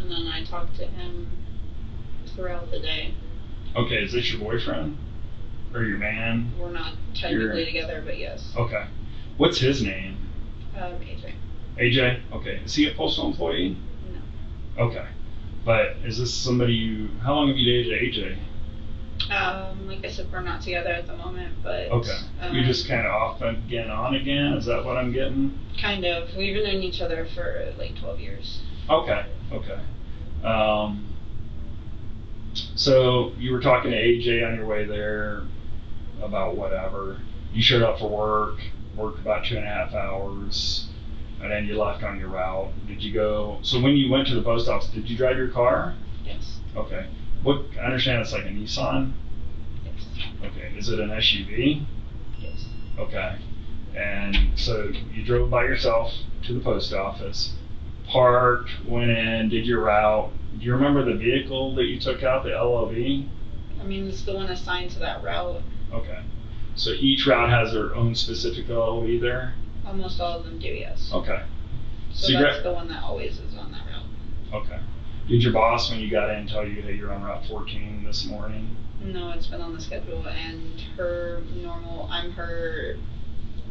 and then I talked to him throughout the day. Okay, is this your boyfriend? Or your man? We're not technically together, but yes. Okay. What's his name? AJ. AJ? Okay. Is he a postal employee? No. Okay. But is this somebody how long have you dated AJ? Like I said, we're not together at the moment, but Okay. You're just kind of off again, on again? Is that what I'm getting? Kind of. We've known each other for like 12 years. Okay. So you were talking to AJ on your way there about whatever. You showed up for worked about 2.5 hours, and then you left on your route. Did you go? So when you went to the post office, did you drive your car? Yes. Okay. I understand it's like a Nissan. Yes. Okay. Is it an SUV? Yes. Okay. And so you drove by yourself to the post office, parked, went in, did your route. Do you remember the vehicle that you took out, the LLV? I mean, it's the one assigned to that route. Okay. So each route has their own specific LLV there? Almost all of them do, yes. Okay. So that's the one that always is on that route. Okay. Did your boss, when you got in, tell you, hey, you're on Route 14 this morning? No, it's been on the schedule, and I'm her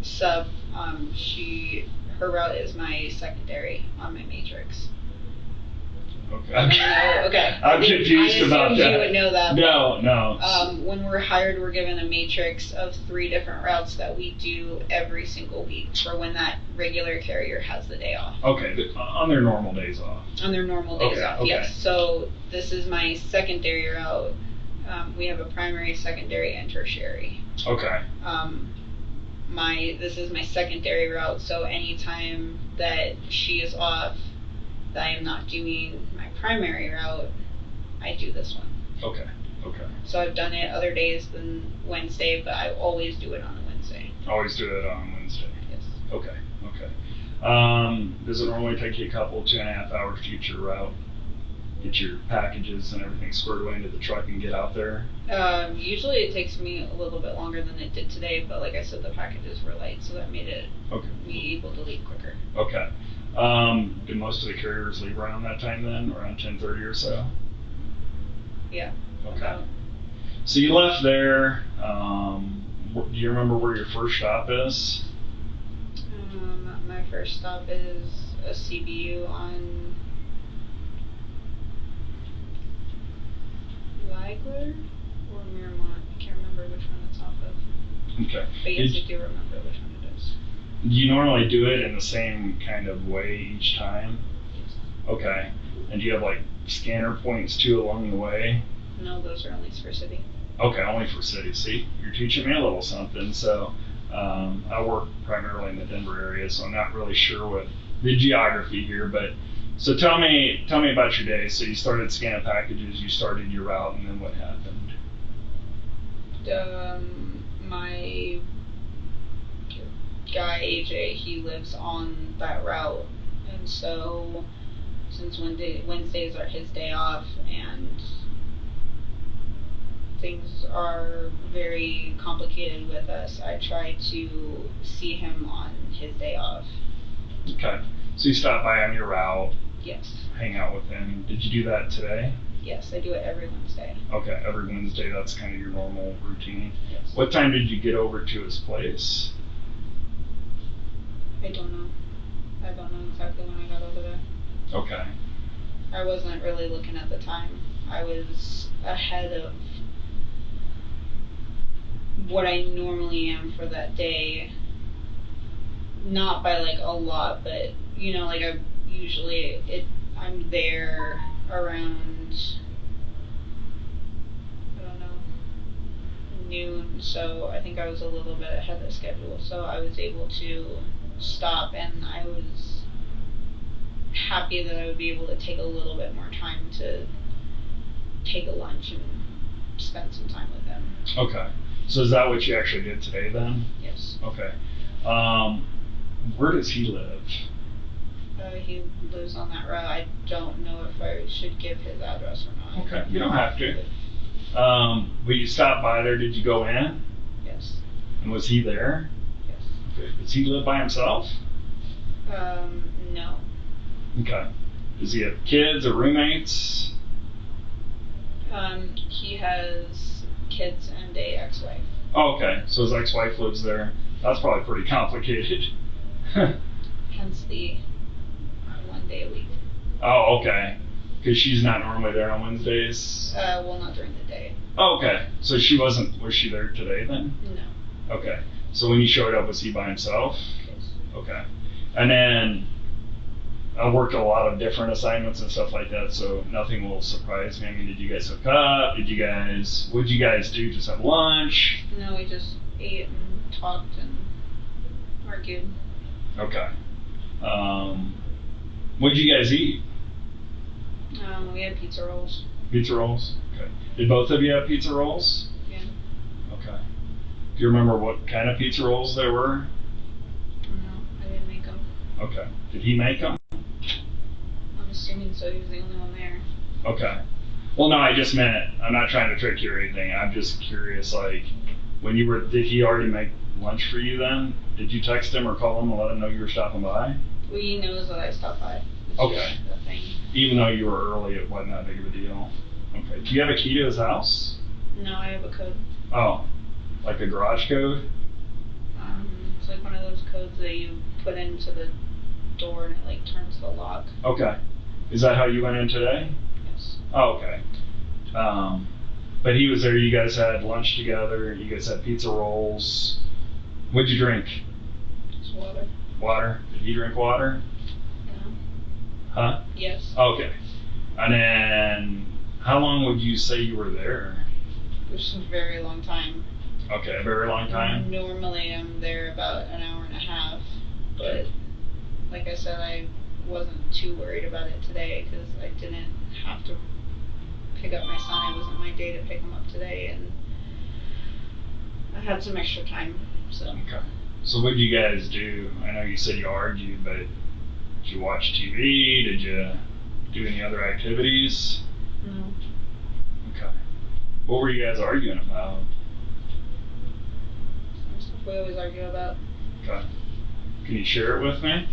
sub. Her route is my secondary on my matrix. Okay. Okay. I'm confused about that. You would know that. No. When we're hired, we're given a matrix of 3 different routes that we do every single week for when that regular carrier has the day off. Okay, on their normal days off. On their normal days off, okay. yes. So this is my secondary route. We have a primary, secondary, and tertiary. Okay. This is my secondary route, so anytime that she is off, that I am not doing my primary route, I do this one. Okay. So I've done it other days than Wednesday, but I always do it on a Wednesday. Always do it on Wednesday? Yes. Okay. Does it normally take you a couple, 2.5 hours to get your route, get your packages and everything squared away into the truck and get out there? Usually it takes me a little bit longer than it did today, but like I said, the packages were light, so that made it me able to leave quicker. Okay. Did most of the carriers leave around that time then, around 10:30 or so? Yeah. Okay. So you left there. Do you remember where your first stop is? My first stop is a CBU on Flagler or Miramont. I can't remember which one it's off of. Okay. But yes, I do remember which one it is. Do you normally do it in the same kind of way each time? Yes. Okay. And do you have like scanner points too along the way? No, those are only for city. Okay, only for city. See, you're teaching me a little something. So I work primarily in the Denver area, so I'm not really sure what the geography here. But so tell me about your day. So you started scanning packages, you started your route, and then what happened? My guy AJ, he lives on that route, and so since Wednesdays are his day off and things are very complicated with us, I try to see him on his day off. Okay, so you stopped by on your route. Yes. Hang out with him. Did you do that today? Yes, I do it every Wednesday. Okay, every Wednesday. That's kind of your normal routine. Yes. What time did you get over to his place? I don't know exactly when I got over there. Okay. I wasn't really looking at the time. I was ahead of what I normally am for that day. Not by like a lot, but like I'm there around, I don't know, noon, so I think I was a little bit ahead of schedule, so I was able to stop, and I was happy that I would be able to take a little bit more time to take a lunch and spend some time with him. Okay. So is that what you actually did today then? Yes. Okay. Where does he live? He lives on that road. I don't know if I should give his address or not. Okay, you don't have to. But you stopped by there, did you go in? Yes. And was he there? Yes. Okay. Does he live by himself? No. Okay. Does he have kids or roommates? He has kids and a ex-wife. Oh, okay. So his ex-wife lives there. That's probably pretty complicated. Hence the 1 day a week. Oh, okay. Because she's not normally there on Wednesdays? Well, not during the day. Oh, okay. So was she there today then? No. Okay. So when you showed up, was he by himself? Yes. Okay. And then I worked a lot of different assignments and stuff like that, so nothing will surprise me. I mean, did you guys hook up? What'd you guys do? Just have lunch? No, we just ate and talked and argued. Okay. What'd you guys eat? We had pizza rolls. Pizza rolls? Okay. Did both of you have pizza rolls? Yeah. Okay. Do you remember what kind of pizza rolls there were? No, I didn't make them. Okay. Did he make them? I'm assuming so. He was the only one there. Okay. Well, no, I just meant, I'm not trying to trick you or anything. I'm just curious, like, did he already make lunch for you then? Did you text him or call him and let him know you were stopping by? Well, he knows that I stopped by. It's Okay. just the thing. Even though you were early, it wasn't that big of a deal. Okay. Do you have a key to his house? No, I have a code. Oh, like a garage code? It's like one of those codes that you put into the door and it like turns the lock. Okay. Is that how you went in today? Yes. Oh, okay. But he was there, you guys had lunch together, you guys had pizza rolls. What'd you drink? It's water. Water? Did he drink water? No. Huh? Yes. Okay. And then, how long would you say you were there? Which is a very long time. Okay, a very long time? Normally I'm there about an hour and a half, but like I said, I wasn't too worried about it today because I didn't have to pick up my son. It wasn't my day to pick him up today, and I had some extra time, so. Okay. So what did you guys do? I know you said you argued, but did you watch TV? Did you do any other activities? No. Okay. What were you guys arguing about? Some stuff we always argue about. Okay. Can you share it with me?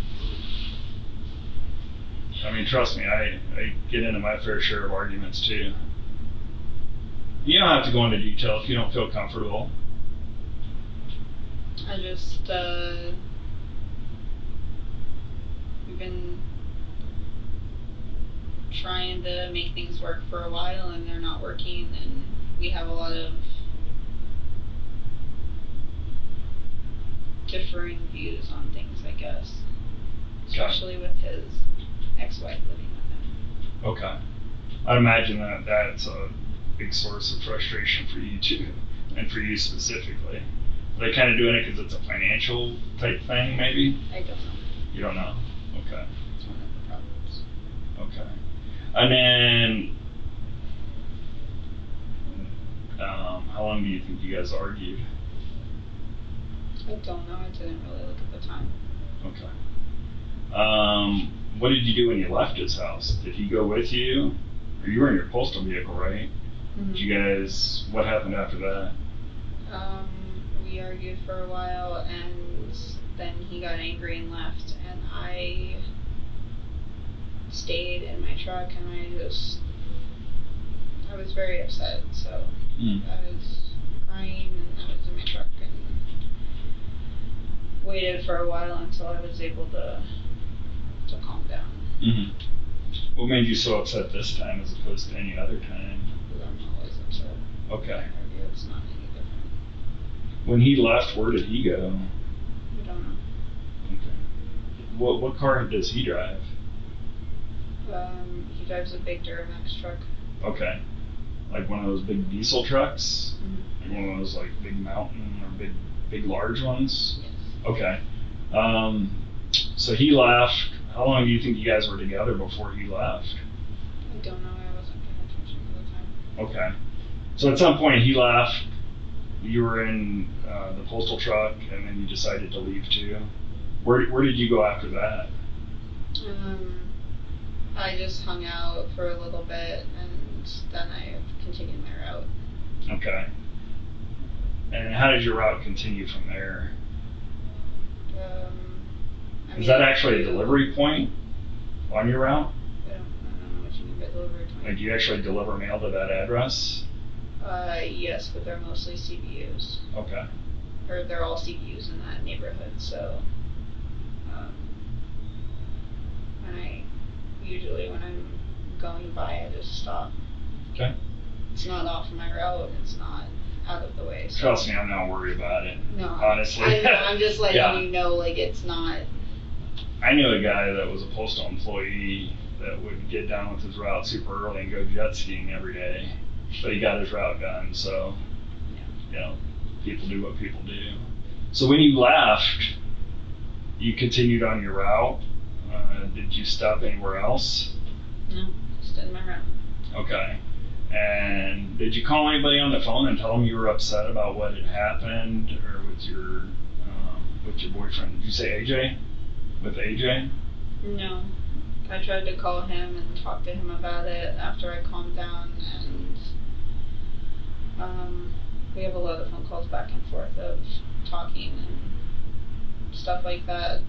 I mean, trust me, I get into my fair share of arguments too. You don't have to go into detail if you don't feel comfortable. I just, we've been trying to make things work for a while and they're not working, and we have a lot of differing views on things, I guess. Especially with his ex-wife living with him. Okay. I'd imagine that that's a big source of frustration for you too, and for you specifically. Are they kind of doing it because it's a financial type thing, maybe? I don't know. You don't know? Okay. It's one of the problems. Okay. And then, how long do you think you guys argued? I don't know. I didn't really look at the time. Okay. What did you do when you left his house? Did he go with you? Or you were in your postal vehicle, right? Mm-hmm. Did you guys, what happened after that? We argued for a while, and then he got angry and left, and I stayed in my truck, and I was very upset, so I was crying, and I was in my truck, and waited for a while until I was able to calm down. Mm-hmm. What made you so upset this time as opposed to any other time? Because I'm always upset. Okay. It's not any different. When he left, where did he go? We don't know. Okay. What car does he drive? He drives a big Duramax truck. Okay. Like one of those big diesel trucks? Mm-hmm. Like one of those like big mountain or big large ones? Yes. Okay. So he left. How long do you think you guys were together before he left? I don't know. I wasn't paying attention at the time. Okay. So at some point he left. You were in the postal truck, and then you decided to leave too. Where did you go after that? I just hung out for a little bit, and then I continued my route. Okay. And how did your route continue from there? Is that actually a delivery point on your route? I don't know what you mean by delivery point. Like, do you actually deliver mail to that address? Yes, but they're mostly CBUs. Okay. Or they're all CBUs in that neighborhood, so and I usually when I'm going by, I just stop. Okay. It's not off my route. It's not out of the way. So. Trust me, I'm not worried about it. No. Honestly. I know, I'm just letting Yeah. you know, like, it's not. I knew a guy that was a postal employee that would get down with his route super early and go jet skiing every day, but he got his route done. So, you know, people do what people do. So when you left, you continued on your route. Did you stop anywhere else? No, just in my route. Okay. And did you call anybody on the phone and tell them you were upset about what had happened, or with your boyfriend? Did you say AJ? With AJ? No. I tried to call him and talk to him about it after I calmed down, and we have a lot of phone calls back and forth of talking and stuff like that.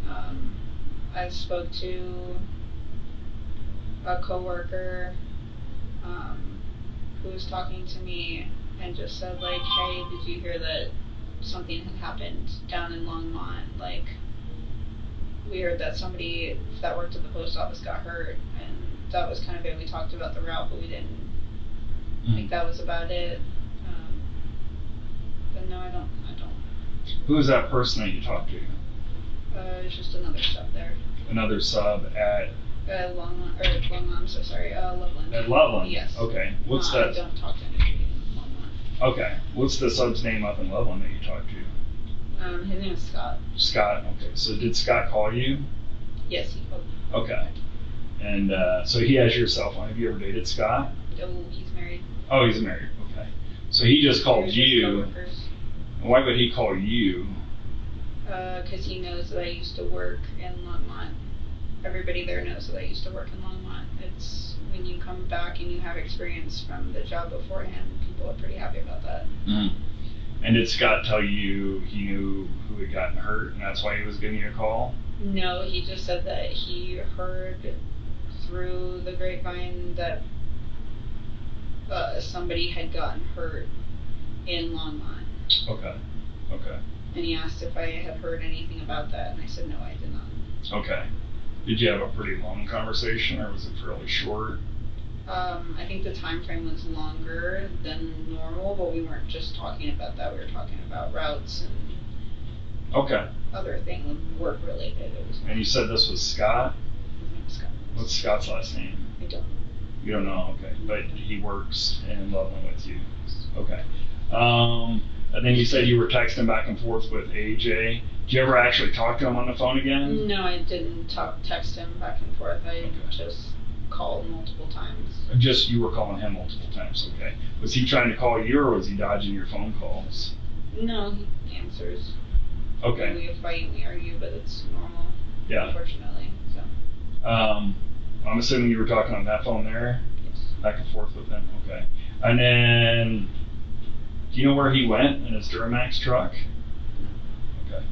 I spoke to a coworker who was talking to me and just said, like, hey, did you hear that something had happened down in Longmont? Like, we heard that somebody that worked at the post office got hurt, and that was kind of it. We talked about the route, but we didn't think that was about it. But no, I don't. Who was that person that you talked to? It's just another sub there. Another sub at Longmont, I'm so sorry, Loveland. At Loveland? Yes. Okay. What's that? I don't talk to anybody in Longmont. Okay. What's the sub's name up in Loveland that you talked to? His name is Scott. Scott. Okay. So did Scott call you? Yes, he called. Okay. And so he has your cell phone. Have you ever dated Scott? Oh, he's married. Oh, he's married. Okay. So he just called We're just you. coworkers. Why would he call you? Because he knows that I used to work in Longmont. Everybody there knows that I used to work in Longmont. It's when you come back and you have experience from the job beforehand, people are pretty happy about that. Mm-hmm. And did Scott tell you he knew who had gotten hurt and that's why he was giving you a call? No, he just said that he heard through the grapevine that somebody had gotten hurt in Longmont. Okay. Okay. And he asked if I had heard anything about that, and I said no, I did not. Okay. Did you have a pretty long conversation, or was it fairly short? I think the time frame was longer than normal, but we weren't just talking about that. We were talking about routes and other things, work related. It was. And you said this was Scott? His name was Scott. What's Scott's last name? I don't know. You don't know, okay. But he works in Loveland with you. Okay. And then you said you were texting back and forth with AJ. Did you ever actually talk to him on the phone again? No, I didn't text him back and forth. I just called multiple times. Just you were calling him multiple times, okay. Was he trying to call you, or was he dodging your phone calls? No, he answers. Okay. We fight, we argue, but it's normal. Yeah. Unfortunately, so. I'm assuming you were talking on that phone there? Yes. Back and forth with him, okay. And then, do you know where he went in his Duramax truck? Okay.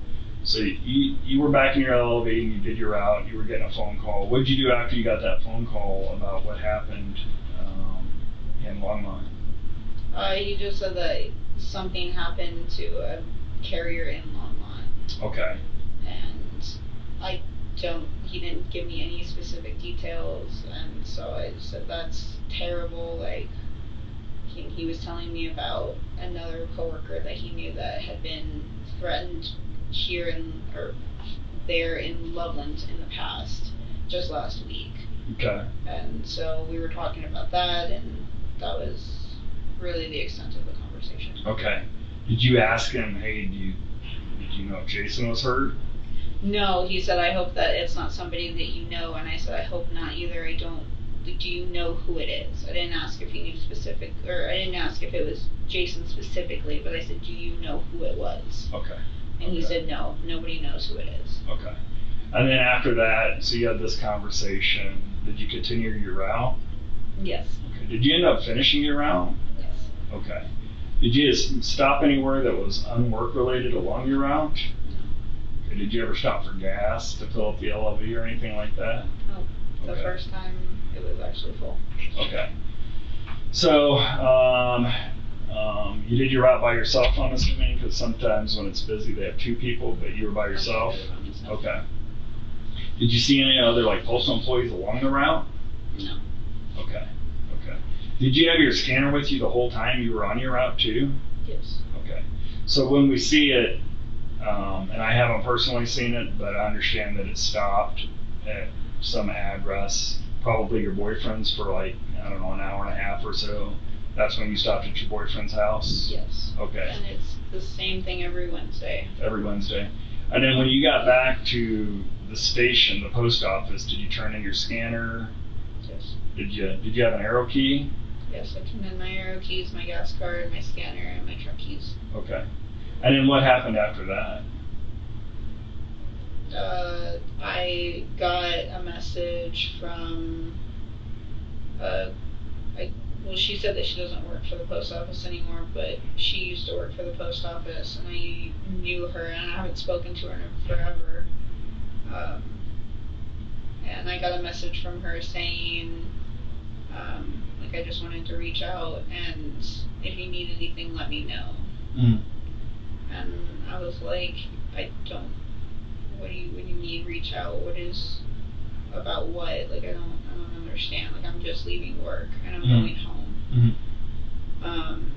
So you were back in your LLV and you did your route, you were getting a phone call. What did you do after you got that phone call about what happened in Longmont? He just said that something happened to a carrier in Longmont. Okay. And he didn't give me any specific details, and so I just said that's terrible. Like, he was telling me about another coworker that he knew that had been threatened there in Loveland in the past, just last week. Okay. And so we were talking about that, and that was really the extent of the conversation. Okay. Did you ask him, hey, did you know if Jason was hurt? No, he said, I hope that it's not somebody that you know, and I said, I hope not either. Do you know who it is? I didn't ask if he knew specific, or I didn't ask if it was Jason specifically, but I said, do you know who it was? Okay. And he said, no, nobody knows who it is. Okay. And then after that, so you had this conversation, did you continue your route? Yes. Okay. Did you end up finishing your route? Yes. Okay. Did you stop anywhere that was unwork related along your route? No. Okay. Did you ever stop for gas to fill up the LLV or anything like that? No. The first time it was actually full. Okay. So, you did your route by yourself, I'm assuming, because sometimes when it's busy they have two people, but you were by yourself? Okay. Did you see any other postal employees along the route? No. Okay. Did you have your scanner with you the whole time you were on your route too? Yes. Okay. So when we see it, and I haven't personally seen it, but I understand that it stopped at some address, probably your boyfriend's for like, I don't know, an hour and a half or so. That's when you stopped at your boyfriend's house? Yes. Okay. And it's the same thing every Wednesday. Every Wednesday. And then when you got back to the station, the post office, did you turn in your scanner? Yes. Did you have an arrow key? Yes, I turned in my arrow keys, my gas card, my scanner, and my truck keys. Okay. And then what happened after that? I got a message from, she said that she doesn't work for the post office anymore, but she used to work for the post office, and I knew her, and I haven't spoken to her in forever. And I got a message from her saying, I just wanted to reach out, and if you need anything, let me know. Mm. And I was like, what do you mean reach out? What is, about what? I don't understand. I'm just leaving work and I'm going home. Mm.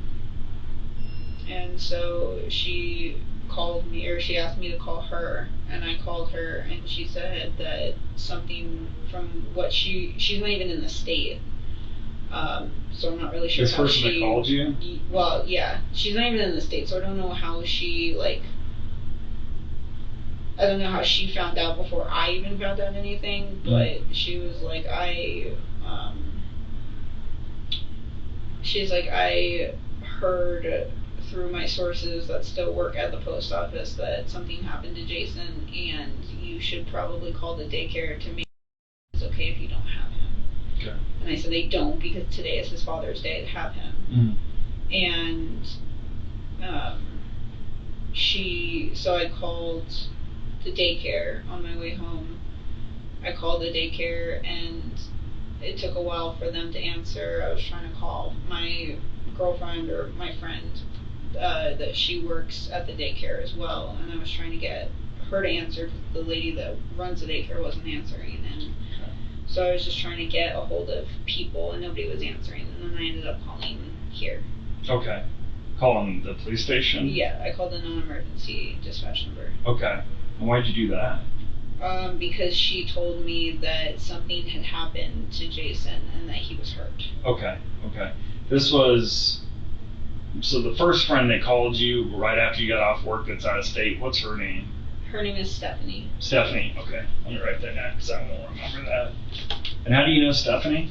And so she called me, or she asked me to call her, and I called her, and she said that something from what she's not even in the state. So I'm not really sure this how person that called you? Well, yeah, she's not even in the state, so I don't know how she, I don't know how she found out before I even found out anything, but she was like, she's like, I heard through my sources that still work at the post office that something happened to Jason, and you should probably call the daycare to make sure it's okay if you don't have him. Okay. And I said they don't, because today is his Father's Day to have him. And so I called the daycare on my way home. I called the daycare, and it took a while for them to answer. I was trying to call my girlfriend, or my friend, that she works at the daycare as well, and I was trying to get her to answer because the lady that runs the daycare wasn't answering, and so I was just trying to get a hold of people, and nobody was answering, and then I ended up calling here. Okay. Calling the police station? Yeah, I called the non-emergency dispatch number. Okay. And why'd you do that? Because she told me that something had happened to Jason and that he was hurt. Okay. This was, so the first friend that called you right after you got off work that's out of state, what's her name? Her name is Stephanie. Stephanie, okay. Let me write that down because I won't remember that. And how do you know Stephanie?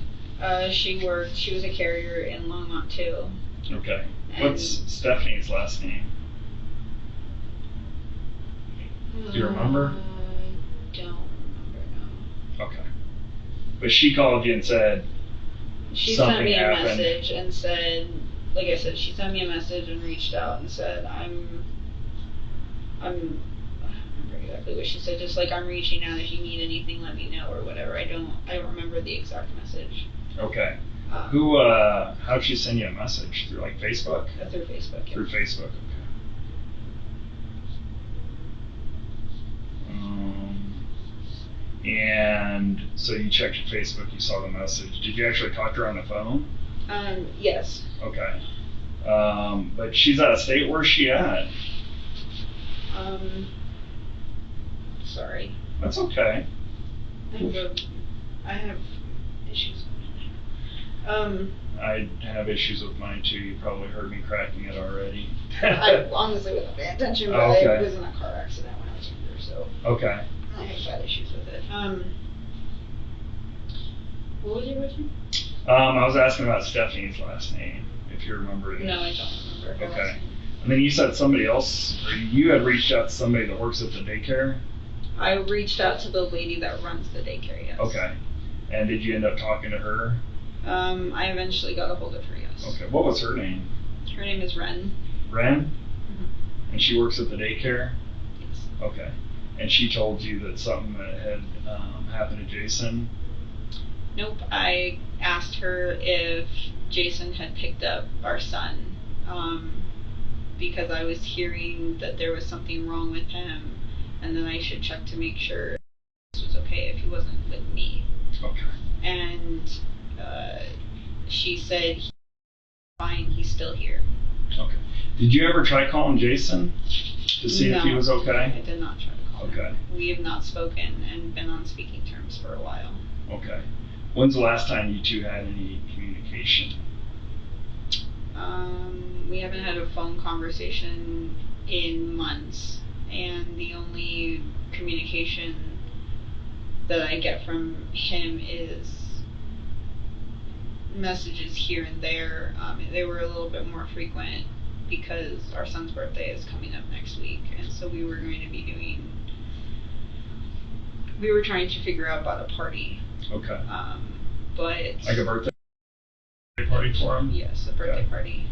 She was a carrier in Longmont too. Okay. What's Stephanie's last name? Do you remember? Don't remember, no. Okay. But she called you and said she something sent me happened. a message and said, like I said, she sent me a message and reached out and said, I don't remember exactly what she said, just like, I'm reaching out, if you need anything, let me know, or whatever. I don't remember the exact message. Okay. How'd she send you a message? Through Facebook? Through Facebook, yeah. Through Facebook, okay. And so you checked your Facebook, you saw the message. Did you actually talk to her on the phone? Yes. Okay. But she's out of state. Where's she at? Sorry. That's okay. I have issues. I have issues with mine too. You probably heard me cracking it already. I honestly wasn't paying attention, but okay. I was in a car accident when I was younger, so. Okay. I have bad issues with it. What was your question? I was asking about Stephanie's last name, if you remember it. No, I don't remember. Okay. And then you said somebody else, or you had reached out to somebody that works at the daycare? I reached out to the lady that runs the daycare, yes. Okay. And did you end up talking to her? I eventually got a hold of her, yes. Okay. What was her name? Her name is Ren. Ren? Mm-hmm. And she works at the daycare? Yes. Okay. And she told you that something had happened to Jason? Nope. I asked her if Jason had picked up our son, because I was hearing that there was something wrong with him, and then I should check to make sure this was okay if he wasn't with me. Okay. And she said he's fine, he's still here. Okay. Did you ever try calling Jason to see if he was okay? I did not try to call him. We have not spoken and been on speaking terms for a while. Okay. When's the last time you two had any communication? We haven't had a phone conversation in months, and the only communication that I get from him is messages here and there. They were a little bit more frequent because our son's birthday is coming up next week, and so we were trying to figure out about a party. Okay. But like a birthday party for him? Yes, a birthday party.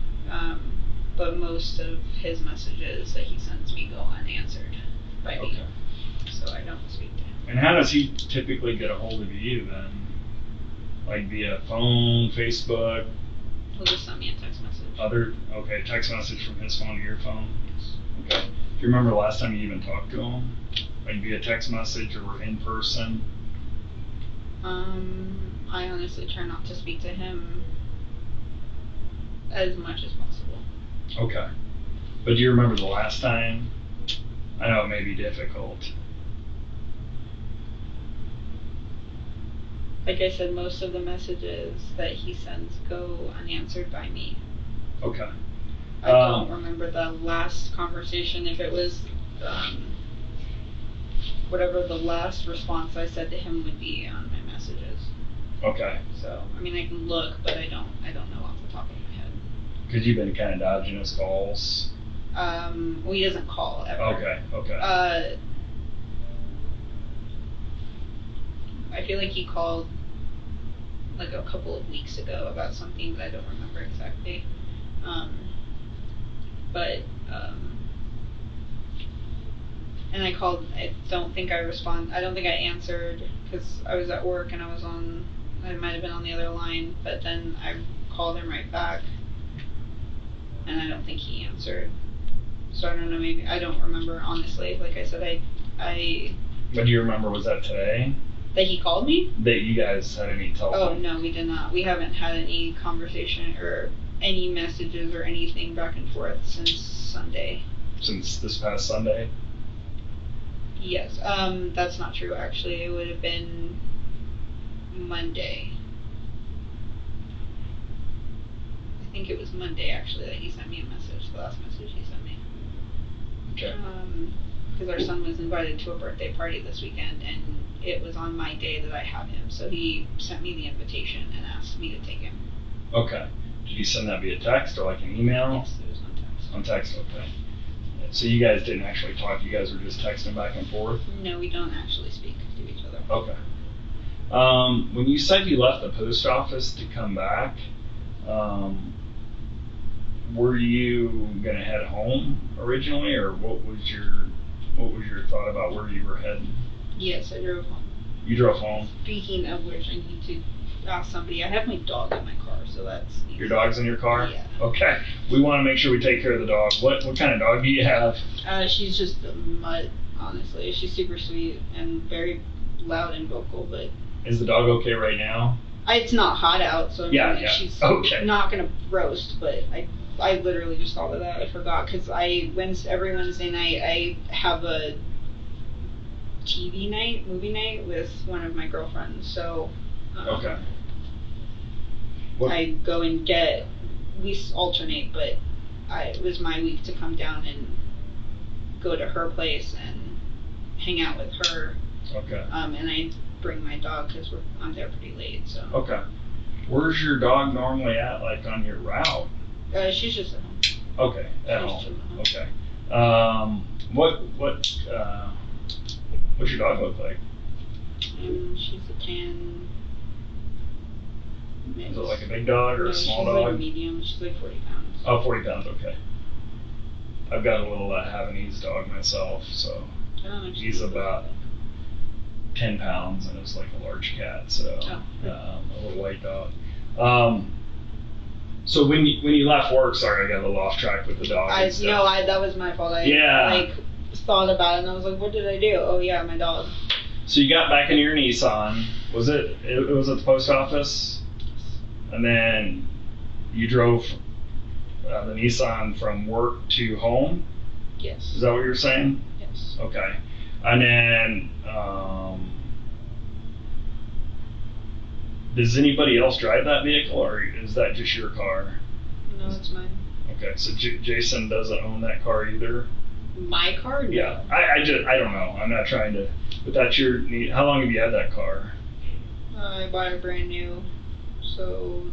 But most of his messages that he sends me go unanswered by me. Okay. So I don't speak to him. And how does he typically get a hold of you then? Like via phone, Facebook? He'll just send me a text message. Text message from his phone to your phone? Yes. Okay. Do you remember the last time you even talked to him? Like via text message or in person? I honestly try not to speak to him as much as possible. Okay. But do you remember the last time? I know it may be difficult. Like I said, most of the messages that he sends go unanswered by me. Okay. I don't remember the last conversation, if it was whatever the last response I said to him would be on my messages. Okay. So, I mean, I can look, but I don't know off the top of my head. Because you've been kind of dodging his calls? Well, he doesn't call ever. Okay. I feel like he called like a couple of weeks ago about something, but I don't remember exactly. And I called, I don't think I answered because I was at work and I might have been on the other line, but then I called him right back and I don't think he answered. So I don't know, maybe, I don't remember, honestly. Like I said, But do you remember, was that today? That he called me? That you guys had any telephone? Oh, no, we did not. We haven't had any conversation or any messages or anything back and forth since Sunday. Since this past Sunday? Yes. That's not true, actually. It would have been Monday. I think it was Monday, actually, that he sent me a message. The last message he sent me. Okay. Because our son was invited to a birthday party this weekend, and it was on my day that I have him. So he sent me the invitation and asked me to take him. Okay. Did he send that via text or like an email? Yes, it was on text. On text, okay. So you guys didn't actually talk, you guys were just texting back and forth? No, we don't actually speak to each other. Okay. When you said you left the post office to come back, were you gonna head home originally, or what was your thought about where you were heading? Yes, I drove home. You drove home? Speaking of which, I need to ask somebody. I have my dog in my car, so that's easy. Your dog's in your car? Yeah. Okay. We want to make sure we take care of the dog. What kind of dog do you have? She's just a mutt, honestly. She's super sweet and very loud and vocal, but... Is the dog okay right now? It's not hot out, so she's okay. Not going to roast, but I literally just thought of that. I forgot, because every Wednesday night, I have a movie night with one of my girlfriends, so... okay. I go and we alternate, but it was my week to come down and go to her place and hang out with her. Okay. And I bring my dog because I'm there pretty late, so. Okay. Where's your dog normally at, like on your route? She's just at home. Okay, at home. Okay. What's your dog look like? She's a tan. Is it like a big dog or a small dog? She's like medium. She's like 40 pounds. Oh, 40 pounds, okay. I've got a little Havanese dog myself, so he's about 10 pounds and it's like a large cat, so a little white dog. So when you left work, sorry, I got a little off track with the dog. That was my fault. I thought about it and I was like, what did I do? Oh yeah, my dog. So you got back in your Nissan. Was it was at the post office? And then you drove the Nissan from work to home? Yes. Is that what you're saying? Yes. Okay. And then, does anybody else drive that vehicle, or is that just your car? No, it's mine. Okay, so Jason doesn't own that car either? My car? No. Yeah, I don't know. I'm not trying to, but that's your need. How long have you had that car? I bought it brand new, so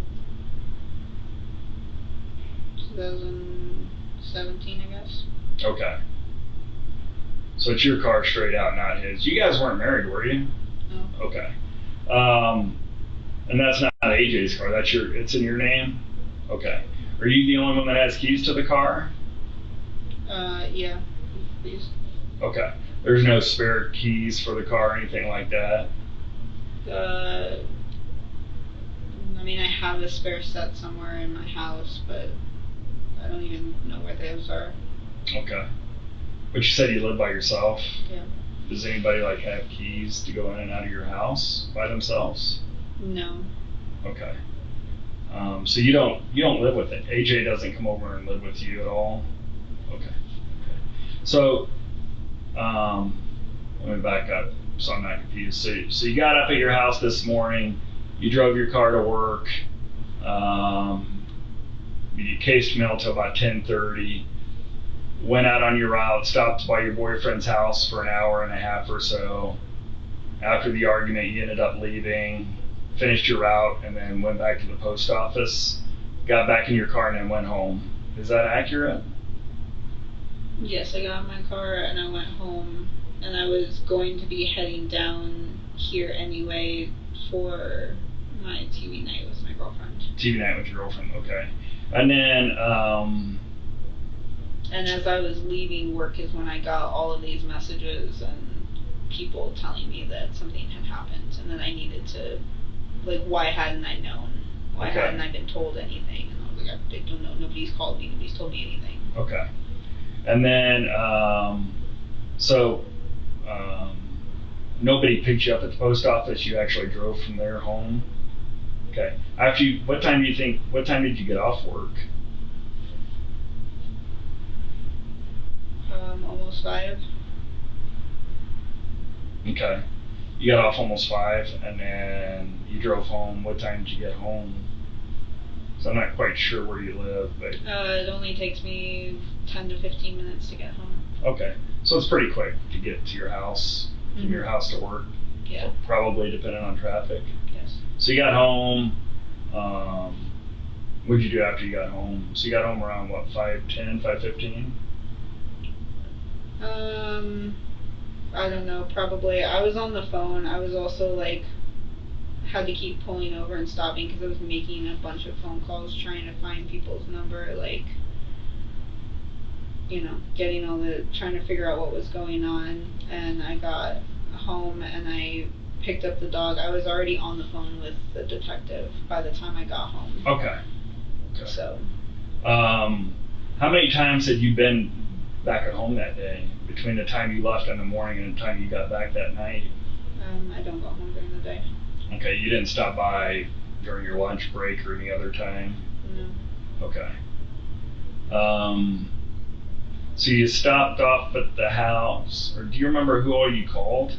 2017, I guess. Okay. So it's your car straight out, not his. You guys weren't married, were you? No. Okay. And that's not AJ's car. It's in your name? Okay. Are you the only one that has keys to the car? Yeah. Please. Okay. There's no spare keys for the car or anything like that? I mean, I have a spare set somewhere in my house, but I don't even know where those are. Okay. But you said you live by yourself? Yeah. Does anybody have keys to go in and out of your house by themselves? No. Okay. So you don't live with it. AJ doesn't come over and live with you at all? Okay. So, let me back up so I'm not confused. So you got up at your house this morning, you drove your car to work, you cased mail till about 10:30, went out on your route, stopped by your boyfriend's house for an hour and a half or so. After the argument, you ended up leaving, finished your route, and then went back to the post office, got back in your car, and then went home. Is that accurate? Yes, I got in my car and I went home, and I was going to be heading down here anyway for my TV night with my girlfriend. TV night with your girlfriend, okay. And then, and as I was leaving work is when I got all of these messages and people telling me that something had happened, and then I needed to, why hadn't I known? Why hadn't I been told anything? And I was like, I don't know, nobody's called me, nobody's told me anything. Okay. And then, nobody picked you up at the post office, you actually drove from there home? Okay. What time did you get off work? Almost 5. Okay. You got off almost 5, and then you drove home. What time did you get home? So I'm not quite sure where you live, but... It only takes me 10 to 15 minutes to get home. Okay. So it's pretty quick to get to your house, from your house to work. Yeah. Probably depending on traffic. Yes. So you got home, what did you do after you got home? So you got home around, 5:10, 5:15? I don't know, probably. I was on the phone. I was also, had to keep pulling over and stopping because I was making a bunch of phone calls trying to find people's number, trying to figure out what was going on. And I got home and I picked up the dog. I was already on the phone with the detective by the time I got home. Okay. So. How many times had you been back at home that day, between the time you left in the morning and the time you got back that night? I don't go home during the day. Okay, you didn't stop by during your lunch break or any other time? No. Okay. So you stopped off at the house, or do you remember who all you called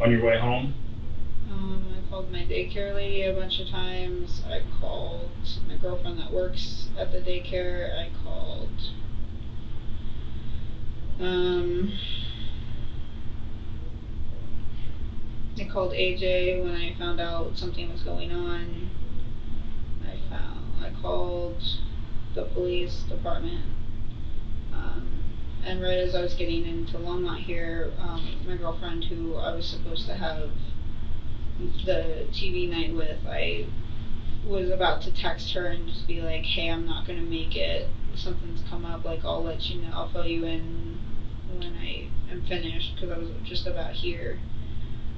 on your way home? I called my daycare lady a bunch of times. I called my girlfriend that works at the daycare. I called AJ when I found out something was going on. I called the police department. And right as I was getting into Longmont here, my girlfriend, who I was supposed to have the TV night with, I was about to text her and just be like, hey, I'm not gonna make it. Something's come up, I'll let you know, I'll fill you in when I am finished, because I was just about here.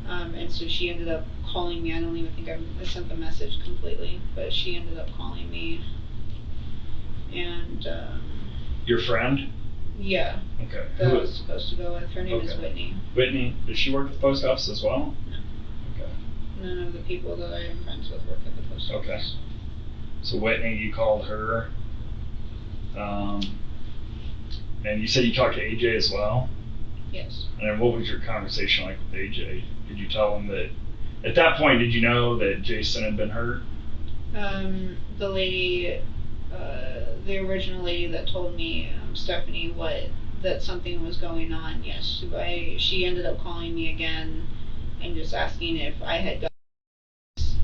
And so she ended up calling me. I don't even think I sent the message completely, but she ended up calling me. And your friend? Yeah. Okay. That I was supposed to go with. Her name is Whitney. Whitney, does she work at the post office as well? No. Okay. none of the people that I am friends with work at the post office. Okay. So Whitney, you called her. And you said you talked to AJ as well? Yes. And then what was your conversation like with AJ? Did you tell him that, at that point, did you know that Jason had been hurt? The lady, the original lady that told me, Stephanie, that something was going on, yes. She ended up calling me again and just asking if I had got this.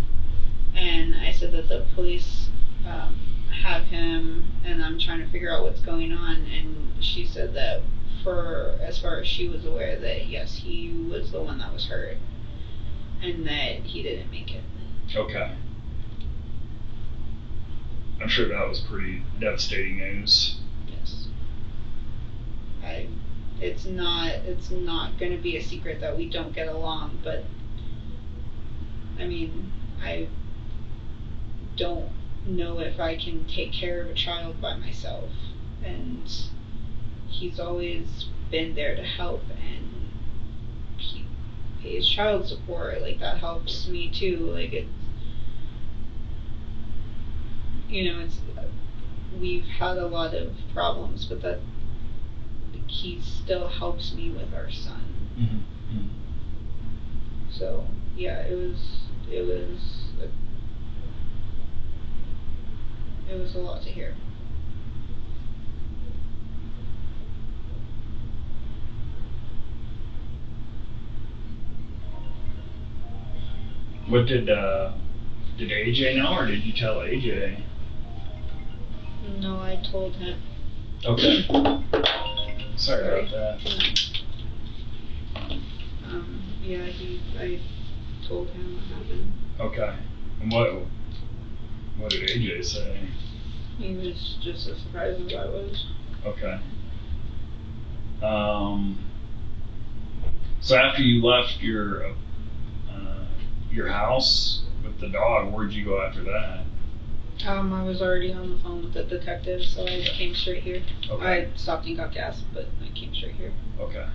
And I said that the police have him and I'm trying to figure out what's going on. And she said that as far as she was aware, that yes, he was the one that was hurt and that he didn't make it. Okay. I'm sure that was pretty devastating news. Yes. It's not going to be a secret that we don't get along, but I mean, I don't know if I can take care of a child by myself, and he's always been there to help, and he pays child support, like that helps me too, like we've had a lot of problems, but that he still helps me with our son. Mm-hmm. So yeah, it was a lot to hear. What did AJ know, or did you tell AJ? No, I told him. Okay. Sorry about that. Yeah, I told him what happened. Okay. And what did AJ say? He was just as surprised as I was. Okay. So after you left your house with the dog, where'd you go after that? I was already on the phone with the detective, so I came straight here. Okay. I stopped and got gas, but I came straight here. Okay.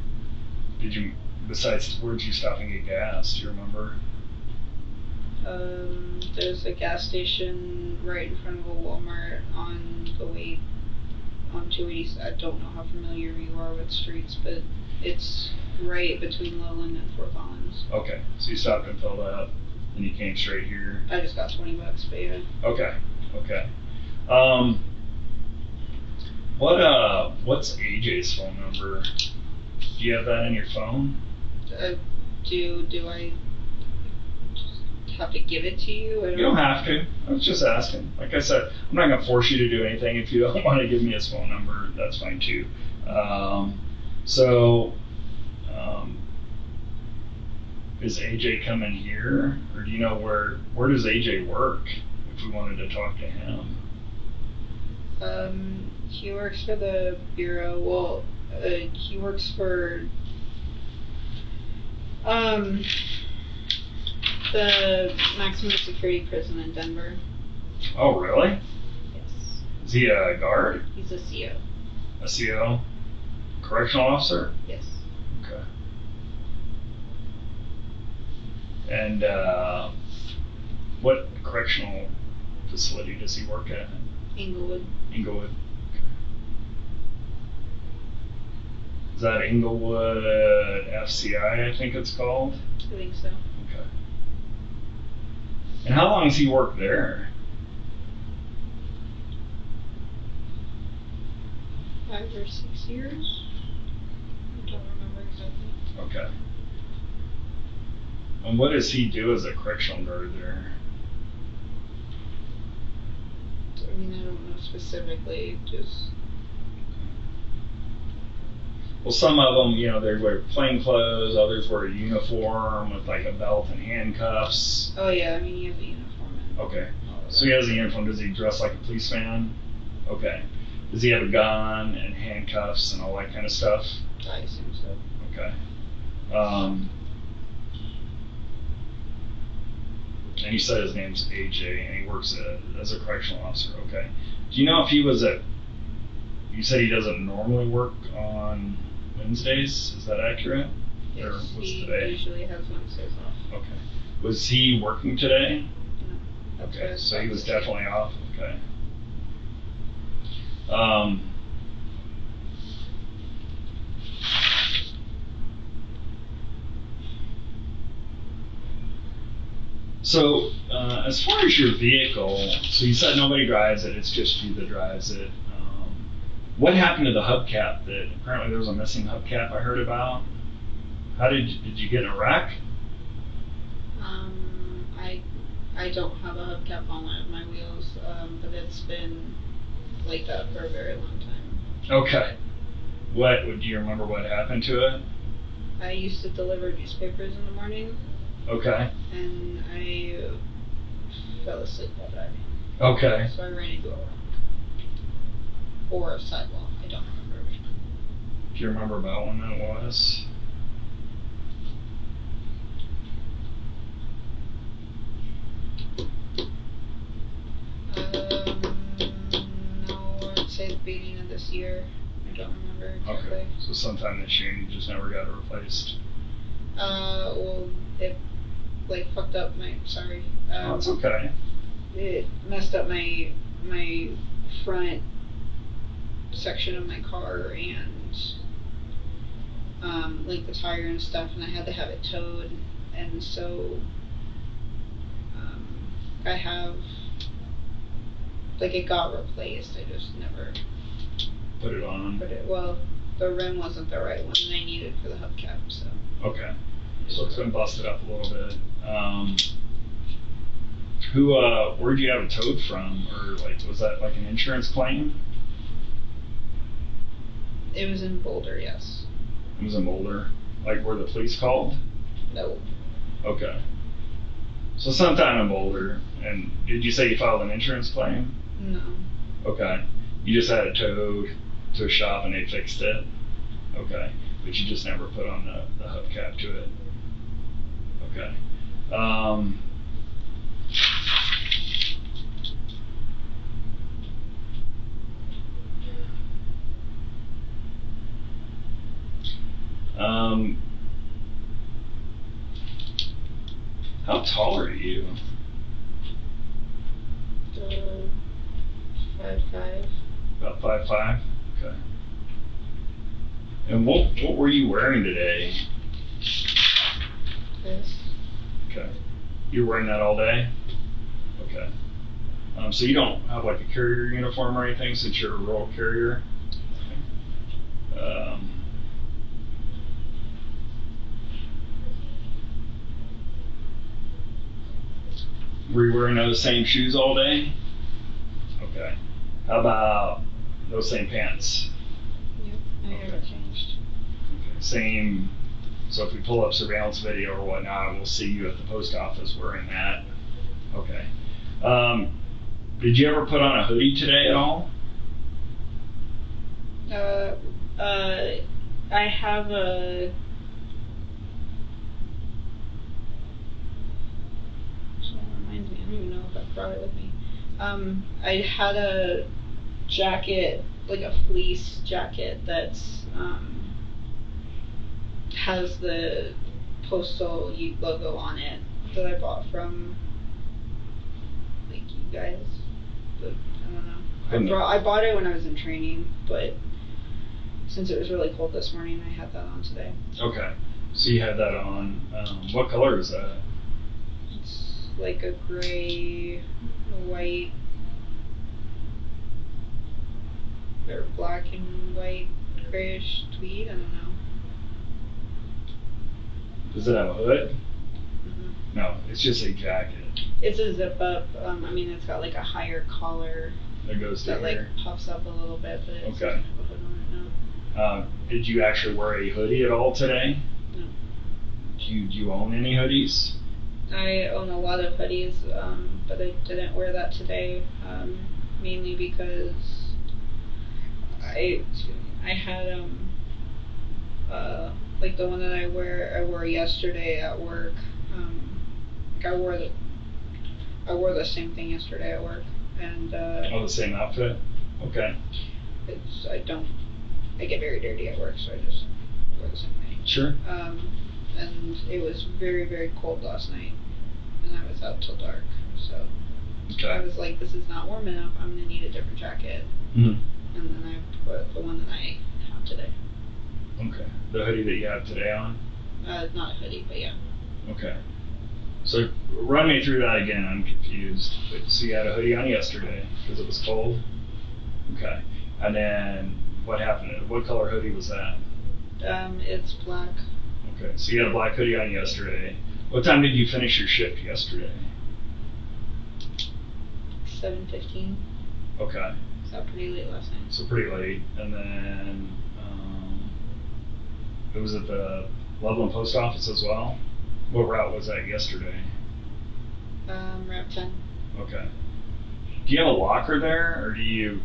Besides, where'd you stop and get gas? Do you remember? There's a gas station right in front of a Walmart on the way on 280. I don't know how familiar you are with streets, but it's right between Lowland and Fort Collins. Okay. So you stopped and filled up, and you came straight here? I just got $20, but yeah. Okay. Okay. What's AJ's phone number? Do you have that in your phone? Do I just have to give it to you? You don't have to. I was just asking. Like I said, I'm not going to force you to do anything. If you don't want to give me his phone number, that's fine too. Is AJ coming here? Or do you know where does AJ work if we wanted to talk to him? He works for the Bureau. Well, he works for the maximum security prison in Denver. Oh, really? Yes. Is he a guard? He's a CO. A CO? Correctional officer? Yes. Okay. And what correctional facility does he work at? Inglewood. Inglewood. Okay. Is that Inglewood FCI, I think it's called? I think so. Okay. And how long has he worked there? 5 or 6 years? I don't remember exactly. Okay. And what does he do as a correctional guard there? I mean, I don't know specifically, just... Well, some of them, they wear plain clothes, others wear a uniform with like a belt and handcuffs. Oh yeah, I mean, he has a uniform. Okay. So he has a uniform. Does he dress like a policeman? Okay. Does he have a gun and handcuffs and all that kind of stuff? I assume so. Okay. And you said his name's AJ, and he works as a correctional officer. Okay. Do you know if he was you said he doesn't normally work on Wednesdays? Is that accurate? Yes, or what's he today? usually has Wednesdays off. Okay. Was he working today? No. Okay, so he was definitely off. Okay. So, as far as your vehicle, so you said nobody drives it, it's just you that drives it. What happened to the hubcap? That apparently there was a missing hubcap I heard about. How did you get in a wreck? I don't have a hubcap on my wheels, but it's been like that for a very long time. Okay. Do you remember what happened to it? I used to deliver newspapers in the morning. Okay. And I fell asleep while driving. Okay. So I ran into a rock. Or a sidewalk. I don't remember which one. Do you remember about when that was? No, I'd say the beginning of this year. I don't remember exactly. Okay. So sometime this year you just never got it replaced. Well, it fucked up my. Sorry. Oh, it's okay. It messed up my front section of my car and like the tire and stuff, and I had to have it towed, and so I have it got replaced. I just never put it on. Well, the rim wasn't the right one that I needed for the hubcap, so. Okay. So it's been busted up a little bit. Where'd you have it towed from? Or was that like an insurance claim? It was in Boulder, yes. It was in Boulder? Like where the police called? No. Okay. So sometime in Boulder. And did you say you filed an insurance claim? No. Okay. You just had it towed to a shop and they fixed it? Okay. But you just never put on the hubcap to it? Okay. How tall are you? 5'5". About 5'5"? Okay. And what were you wearing today? This. Okay. You're wearing that all day? Okay. So you don't have like a carrier uniform or anything since you're a rural carrier? Were you wearing those same shoes all day? Okay. How about those same pants? Yep, I haven't changed. Okay. Same. So if we pull up surveillance video or whatnot, we'll see you at the post office wearing that. Okay. Did you ever put on a hoodie today at all? I have a. Reminds me, I don't even know if I brought it with me. I had a jacket, like a fleece jacket that's has the postal logo on it that I bought from like you guys. But I don't know. I bought it when I was in training, but since it was really cold this morning, I had that on today. Okay. So you had that on. What color is that? It's like a gray, white, or black and white, grayish tweed. I don't know. Does it have a hood? Mm-hmm. No, it's just a jacket. It's a zip up. It's got like a higher collar that goes that here. Like puffs up a little bit, but it doesn't okay. have a hood on it now. Did you actually wear a hoodie at all today? No. Do you own any hoodies? I own a lot of hoodies, but I didn't wear that today, mainly because I had like the one that I wore yesterday at work. I wore the same thing yesterday at work, and the same outfit. Okay. I get very dirty at work, so I just wear the same thing. Sure. And it was very, very cold last night, and I was out till dark. So I was like, this is not warm enough. I'm gonna need a different jacket. Mm-hmm. And then I put the one that I have today. Okay. The hoodie that you have today on? Not a hoodie, but yeah. Okay. So run me through that again. I'm confused. So you had a hoodie on yesterday because it was cold? Okay. And then what happened? What color hoodie was that? It's black. Okay. So you had a black hoodie on yesterday. What time did you finish your shift yesterday? 7:15. Okay. So pretty late last night. So pretty late. And then it was at the Loveland Post Office as well? What route was that yesterday? Route 10. Okay. Do you have a locker there, or do you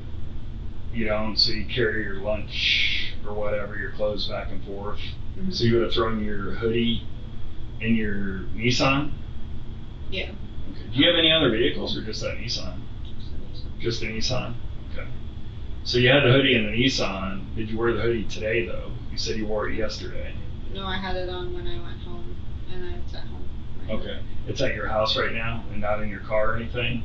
don't? So you carry your lunch or whatever, your clothes back and forth. Mm-hmm. So you would have thrown your hoodie in your Nissan? Yeah. Okay. Do you have any other vehicles, or just that Nissan? Just the Nissan? Okay. So you had the hoodie in the Nissan. Did you wear the hoodie today, though? You said you wore it yesterday. No, I had it on when I went home, and it's at home. Okay. It's at your house right now and not in your car or anything?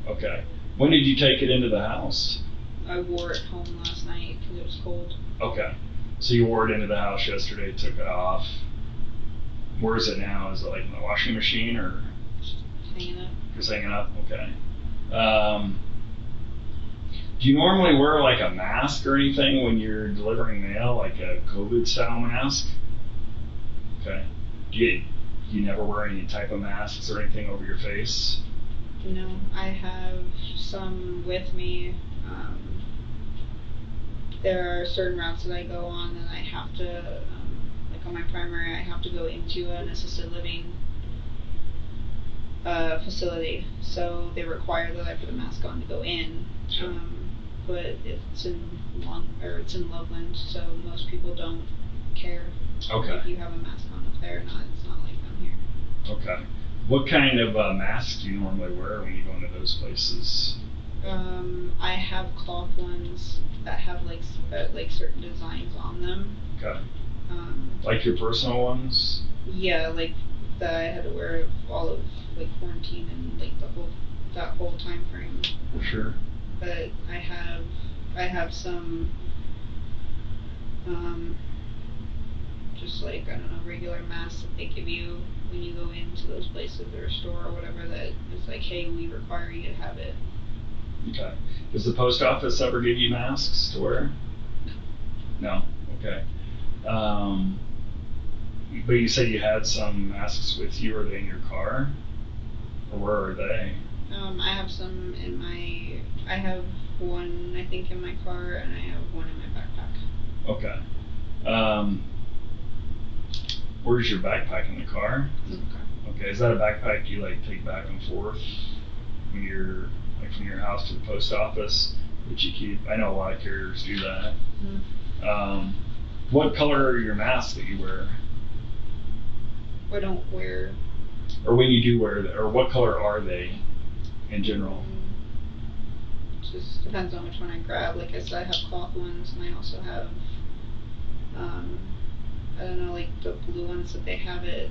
Okay. When did you take it into the house? I wore it home last night because it was cold. Okay. So you wore it into the house yesterday, took it off. Where is it now? Is it like in the washing machine or? Just hanging up. Just hanging up? Okay. Do you normally wear like a mask or anything when you're delivering mail, like a COVID style mask? Okay. Do you never wear any type of masks or anything over your face? No, I have some with me. There are certain routes that I go on that I have to, like on my primary, I have to go into an assisted living facility. So they require that I put a mask on to go in. Sure. But it's in Loveland, so most people don't care Okay. if you have a mask on up there or not. It's not like down here. Okay. What kind of masks do you normally wear when you go into those places? I have cloth ones that have like certain designs on them. Okay. Like your personal ones? Yeah, like that I had to wear all of like quarantine and like that whole time frame. Sure. But I have some just like, I don't know, regular masks that they give you when you go into those places or a store or whatever that is like, hey, we require you to have it. Okay. Does the post office ever give you masks to wear? No. Okay. But you said you had some masks with you. Are they in your car? Or where are they? I have some in I have one, I think, in my car, and I have one in my backpack. Okay. Where's your backpack in the car? Okay. Okay. Is that a backpack you like take back and forth when you're like from your house to the post office? Which you keep? I know a lot of carriers do that. Mm-hmm. What color are your masks that you wear? I don't wear. Or when you do wear them, or what color are they in general? Just depends on which one I grab. Like I said, I have cloth ones, and I also have, I don't know, like the blue ones that they have at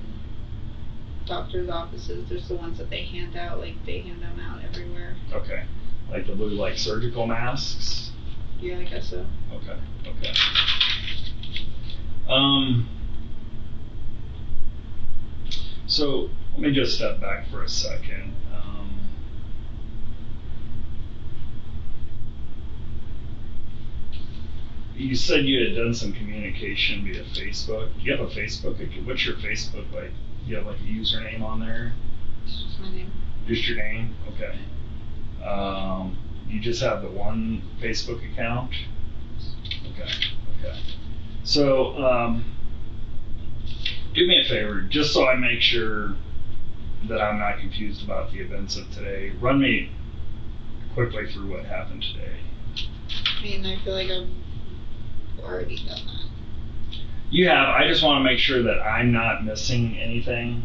doctor's offices. There's the ones that they hand out, like they hand them out everywhere. Okay. Like the blue, like surgical masks? Yeah, I guess so. Okay. Okay. So let me just step back for a second. You said you had done some communication via Facebook. Do you have a Facebook? What's your Facebook like? Do you have like a username on there? It's just my name. Just your name? Okay. You just have the one Facebook account? Okay. Okay. So, do me a favor, just so I make sure that I'm not confused about the events of today. Run me quickly through what happened today. I mean, I feel like I've already done that. You have. I just want to make sure that I'm not missing anything,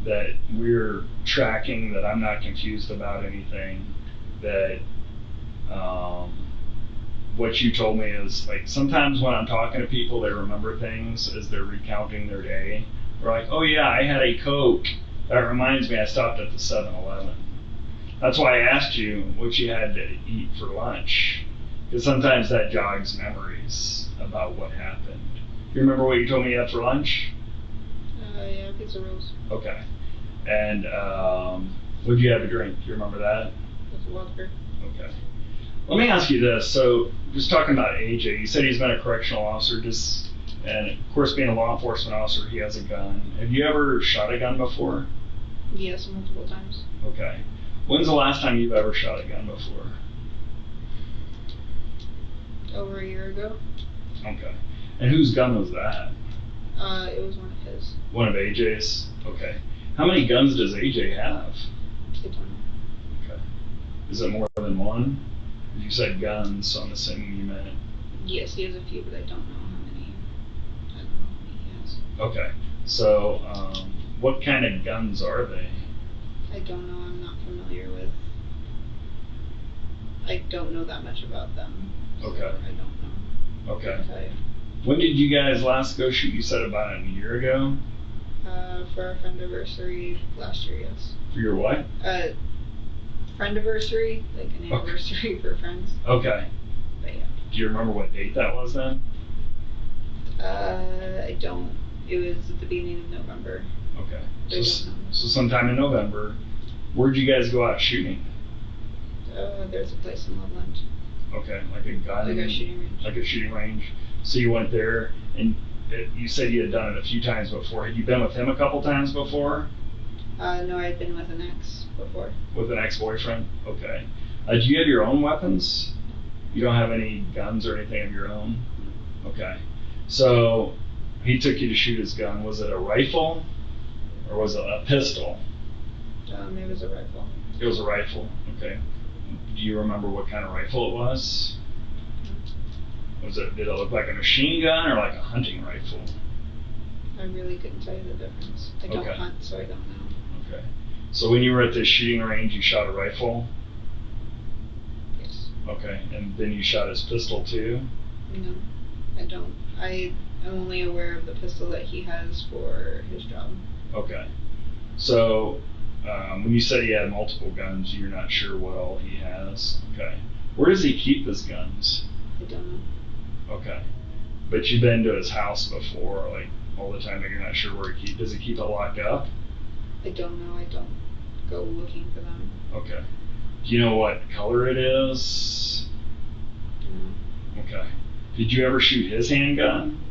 that we're tracking, that I'm not confused about anything, that what you told me is, like, sometimes when I'm talking to people, they remember things as they're recounting their day. They're like, oh yeah, I had a Coke That reminds me, I stopped at the 7-Eleven. That's why I asked you what you had to eat for lunch. Because sometimes that jogs memories about what happened. You remember what you told me you had for lunch? Yeah, pizza rolls. Okay. And what did you have to drink? Do you remember that? With water. Okay. Let me ask you this. So, just talking about AJ, you said he's been a correctional officer, and of course, being a law enforcement officer, he has a gun. Have you ever shot a gun before? Yes, multiple times. Okay. When's the last time you've ever shot a gun before? Over a year ago. Okay. And whose gun was that? It was one of his. One of AJ's? Okay. How many guns does AJ have? I don't know. Okay. Is it more than one? You said guns, so I'm assuming you meant. Yes, he has a few, but I don't know how many. I don't know how many he has. Okay. So, what kind of guns are they? I don't know. I'm not familiar with. I don't know that much about them. So Okay. I don't know. Okay. I can tell you. When did you guys last go shoot? You said about a year ago? For our friendiversary last year, yes. For your what? Friendiversary, like an anniversary for friends. Okay. But yeah. Do you remember what date that was then? I don't. It was at the beginning of November. Okay. I don't know. So sometime in November, where'd you guys go out shooting? There's a place in Longmont. Okay, like a gun? Like a shooting range. Like a shooting range. So you went there, and you said you had done it a few times before. Had you been with him a couple times before? No, I'd been with an ex before. With an ex-boyfriend? Okay. Do you have your own weapons? You don't have any guns or anything of your own? Okay. So he took you to shoot his gun. Was it a rifle or was it a pistol? It was a rifle. It was a rifle. Okay. Do you remember what kind of rifle it was? Did it look like a machine gun or like a hunting rifle? I really couldn't tell you the difference. I don't Okay. hunt, so I don't know. Okay. So when you were at the shooting range, you shot a rifle? Yes. Okay. And then you shot his pistol too? No, I don't. I'm only aware of the pistol that he has for his job. Okay. So when you said he had multiple guns, you're not sure what all he has? Okay. Where does he keep his guns? I don't know. Okay. But you've been to his house before, like all the time, but you're not sure where does he keep it locked up? I don't know. I don't go looking for them. Okay. Do you know what color it is? No. Okay. Did you ever shoot his handgun?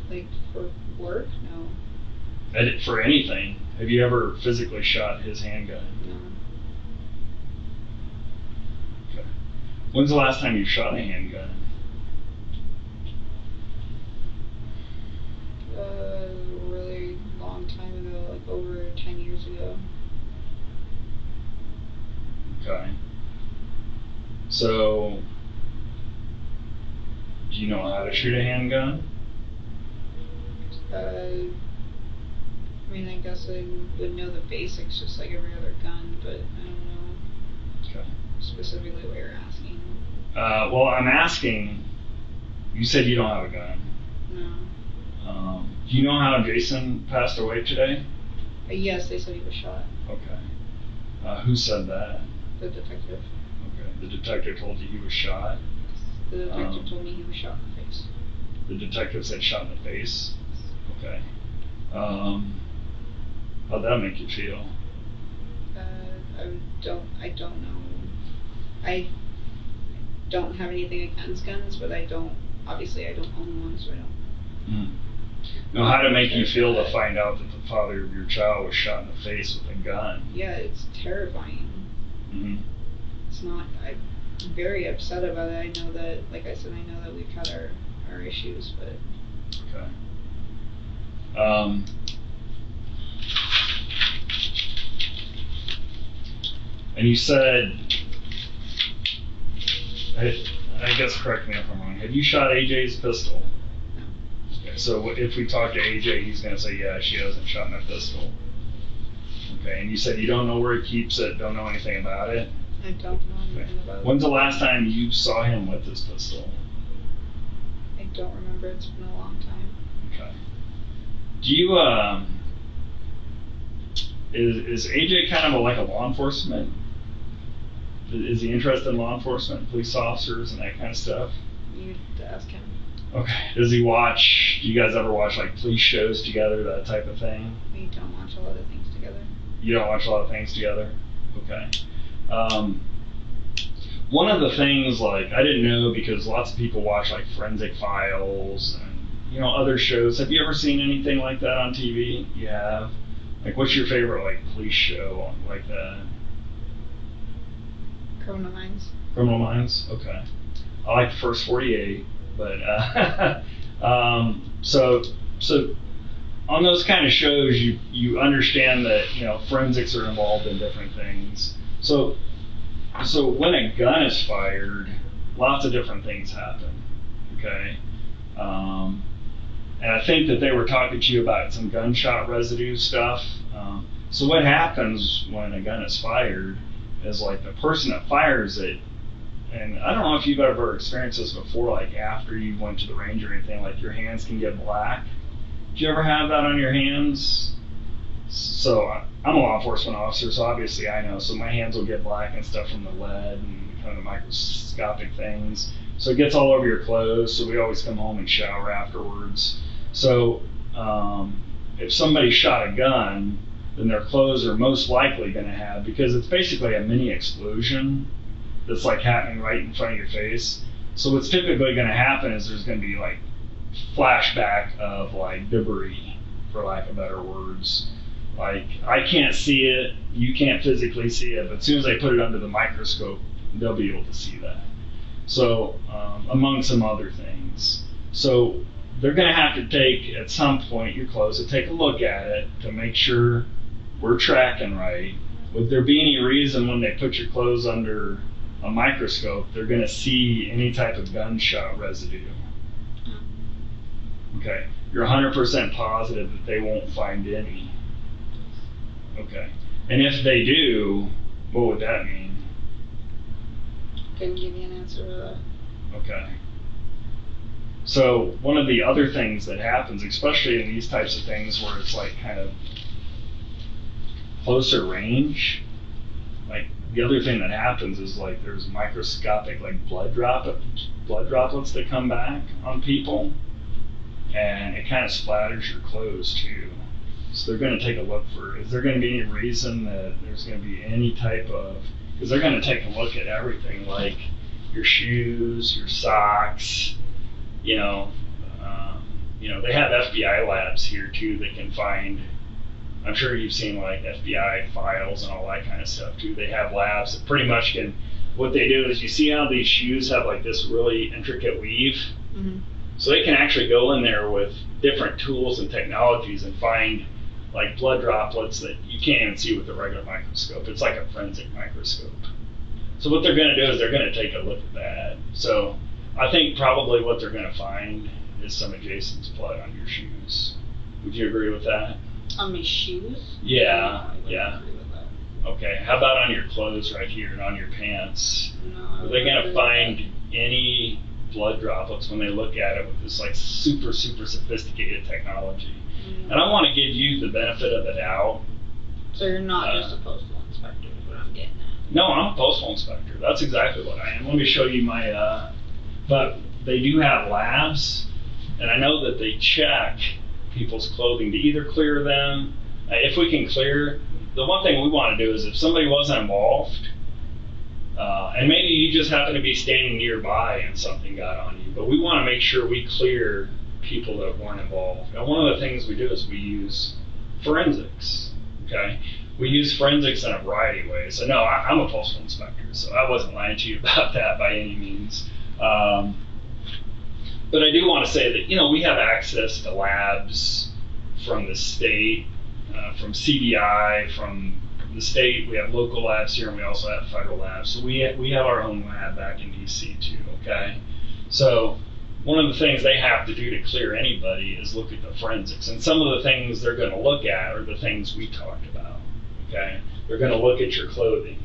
Like for work? No. For anything? Have you ever physically shot his handgun? No. Okay. When's the last time you shot a handgun? A really long time ago, like over 10 years ago. Okay. So, do you know how to shoot a handgun? I mean, I guess I would know the basics just like every other gun, but I don't know Okay. specifically what you're asking. Well, I'm asking, you said you don't have a gun. No. Do you know how Jason passed away today? Yes, they said he was shot. Okay. Who said that? The detective. Okay. The detective told you he was shot? The detective told me he was shot in the face. The detective said shot in the face? Okay. How'd that make you feel? I don't know. I don't have anything against guns, but obviously I don't own one, so I don't. Now, how did it make you feel to find out that the father of your child was shot in the face with a gun? Yeah, it's terrifying. Mm-hmm. It's not, I'm very upset about it. I know that, like I said, I know that we've had our issues, but. Okay. And you said, I guess correct me if I'm wrong, have you shot AJ's pistol? No. Okay, so if we talk to AJ, he's going to say, yeah, she hasn't shot my pistol. Okay, and you said you don't know where he keeps it, don't know anything about it? I don't know anything about it. When's the last time you saw him with his pistol? I don't remember. It's been a long time. Okay. Do you, Is AJ kind of like a law enforcement? Is he interested in law enforcement, police officers, and that kind of stuff? You'd ask him. Okay. Does he watch? Do you guys ever watch like police shows together, that type of thing? We don't watch a lot of things together. You don't watch a lot of things together? Okay. One of the things, like, I didn't know because lots of people watch like Forensic Files and other shows. Have you ever seen anything like that on TV? You have? Like, what's your favorite like police show like that? Criminal Minds. Criminal Minds? Okay. I like the first 48, but so on those kind of shows, you understand that forensics are involved in different things. So when a gun is fired, lots of different things happen. Okay. And I think that they were talking to you about some gunshot residue stuff. So what happens when a gun is fired is like the person that fires it, and I don't know if you've ever experienced this before, like after you went to the range or anything, like your hands can get black. Did you ever have that on your hands? So I'm a law enforcement officer, so obviously I know. So my hands will get black and stuff from the lead and kind of the microscopic things. So it gets all over your clothes, so we always come home and shower afterwards. So if somebody shot a gun, then their clothes are most likely going to have, because it's basically a mini explosion that's like happening right in front of your face. So what's typically going to happen is there's going to be like flashback of like debris, for lack of better words. Like, I can't see it, you can't physically see it, but as soon as I put it under the microscope, they'll be able to see that. So, among some other things. So, they're going to have to take, at some point, your clothes and take a look at it to make sure we're tracking right. Would there be any reason when they put your clothes under a microscope, they're going to see any type of gunshot residue? Okay. You're 100% positive that they won't find any? Okay. And if they do, what would that mean? Couldn't give you an answer to that. Okay. So one of the other things that happens, especially in these types of things where it's like kind of closer range, like the other thing that happens is like there's microscopic like blood droplets that come back on people, and it kind of splatters your clothes too. So they're going to take a look for, is there going to be any reason that there's going to be any type of, because they're going to take a look at everything, like your shoes, your socks, they have FBI labs here too that can find, I'm sure you've seen like FBI files and all that kind of stuff too. They have labs that pretty much can, what they do is, you see how these shoes have like this really intricate weave? Mm-hmm. So they can actually go in there with different tools and technologies and find like blood droplets that you can't even see with the regular microscope. It's like a forensic microscope. So what they're going to do is they're going to take a look at that. So I think probably what they're going to find is some of Jason's blood on your shoes. Would you agree with that? On my shoes? Yeah, No, yeah. agree with that. Okay, how about on your clothes right here and on your pants? No, Are they going to find any blood droplets when they look at it with this like super sophisticated technology? And I want to give you the benefit of the doubt. So you're not just a postal inspector, is what I'm getting at. No, I'm a postal inspector. That's exactly what I am. Let me show you my, but they do have labs, and I know that they check people's clothing to either clear them. If we can clear, the one thing we want to do is if somebody wasn't involved, and maybe you just happen to be standing nearby and something got on you, but we want to make sure we clear people that weren't involved. And one of the things we do is we use forensics, okay? We use forensics in a variety of ways. So no, I'm a postal inspector, so I wasn't lying to you about that by any means. But I do want to say that, we have access to labs from the state, from CBI, from the state. We have local labs here, and we also have federal labs. So we have our own lab back in DC too, okay? So one of the things they have to do to clear anybody is look at the forensics. And some of the things they're going to look at are the things we talked about, okay? They're going to look at your clothing.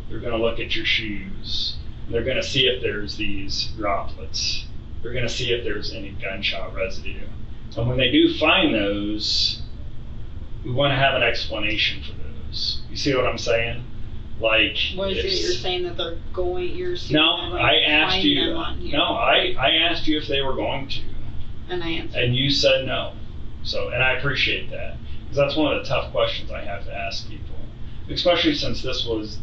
They're going to look at your shoes. They're going to see if there's these droplets. They're going to see if there's any gunshot residue. And when they do find those, we want to have an explanation for those. You see what I'm saying? Like, what is it you're saying that they're going? You're no, going I to asked find you. them on here. No, I asked you if they were going to, and I answered. and you said no. So, and I appreciate that, because that's one of the tough questions I have to ask people, especially since this was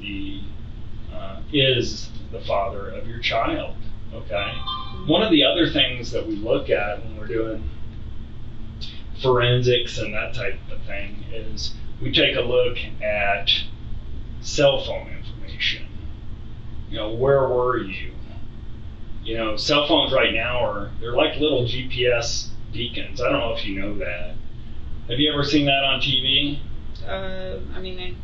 is the father of your child. Okay. One of the other things that we look at when we're doing forensics and that type of thing is we take a look at cell phone information. You know, where were you? You know, cell phones right now they're like little GPS beacons. I don't know if you know that. Have you ever seen that on TV? I mean,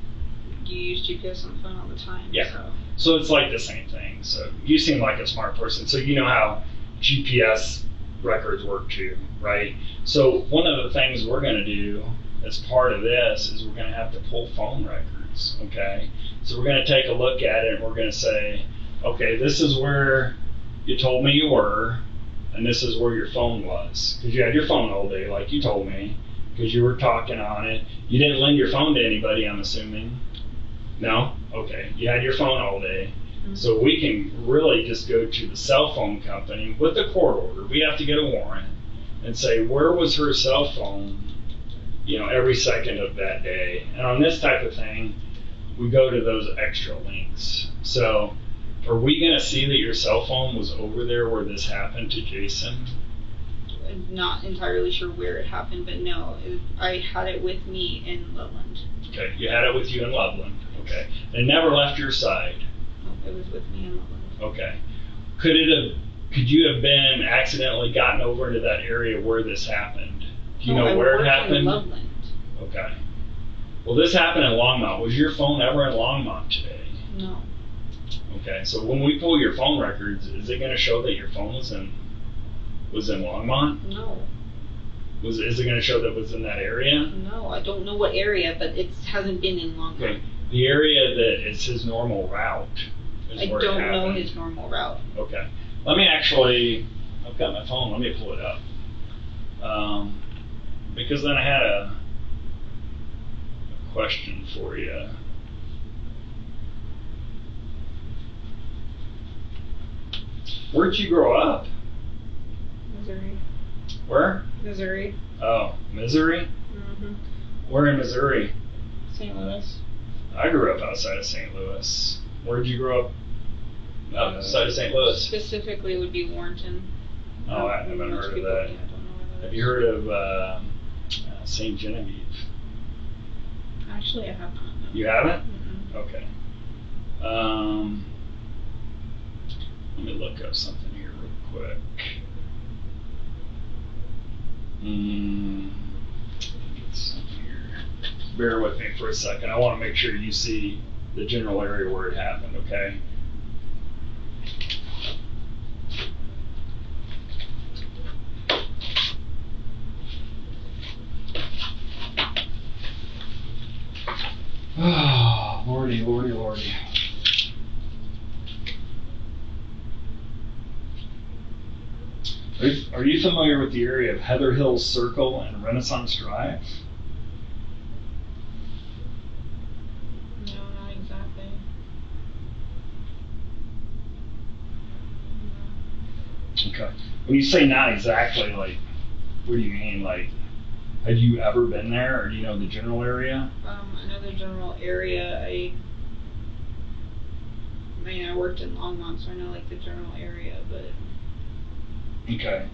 you use GPS on the phone all the time. Yeah. So it's like the same thing. So you seem like a smart person. So you know how GPS records work too, right? So one of the things we're going to do as part of this is we're going to have to pull phone records, okay? So we're going to take a look at it and we're going to say, okay, this is where you told me you were, and this is where your phone was. Because you had your phone all day, like you told me, because you were talking on it. You didn't lend your phone to anybody, I'm assuming. No? Okay. You had your phone all day. Mm-hmm. So we can really just go to the cell phone company with the court order. We have to get a warrant and say, where was her cell phone, you know, every second of that day? And on this type of thing, we go to those extra links. So are we going to see that your cell phone was over there where this happened to Jason? I'm not entirely sure where it happened, but no, I had it with me in Loveland. Okay, you had it with you in Loveland. Okay. It never left your side. No, it was with me in Loveland. Okay. Could you have been accidentally gotten over into that area where this happened? Do you know where it happened? In Loveland. Okay. Well, this happened in Longmont. Was your phone ever in Longmont today? No. Okay. So when we pull your phone records, is it going to show that your phone was in Longmont? No. Is it going to show that it was in that area? No, I don't know what area, but it hasn't been in Longmont. Okay. The area that is his normal route. I don't know his normal route. Okay. Let me I've got my phone, let me pull it up. Because then I had a question for you. Where'd you grow up? Missouri. Where? Missouri. Oh, Missouri? Mm-hmm. Where in Missouri? St. Louis. I grew up outside of St. Louis. Where did you grow up outside of St. Louis? Specifically, it would be Warrenton. Oh, I haven't heard of that. Yeah, I don't know where that Have is. you heard of St. Genevieve? Actually, I have not. No. You haven't? Mm-mm. Okay. Let me look up something here real quick. Get some here. Bear with me for a second. I want to make sure you see the general area where it happened, okay? Oh, lordy, lordy, lordy. Are you familiar with the area of Heather Hills Circle and Renaissance Drive? No, not exactly. No. Okay. When you say not exactly, like, what do you mean? Like, have you ever been there, or do you know the general area? I know the general area. I mean, I worked in Longmont, so I know like the general area, but. Okay.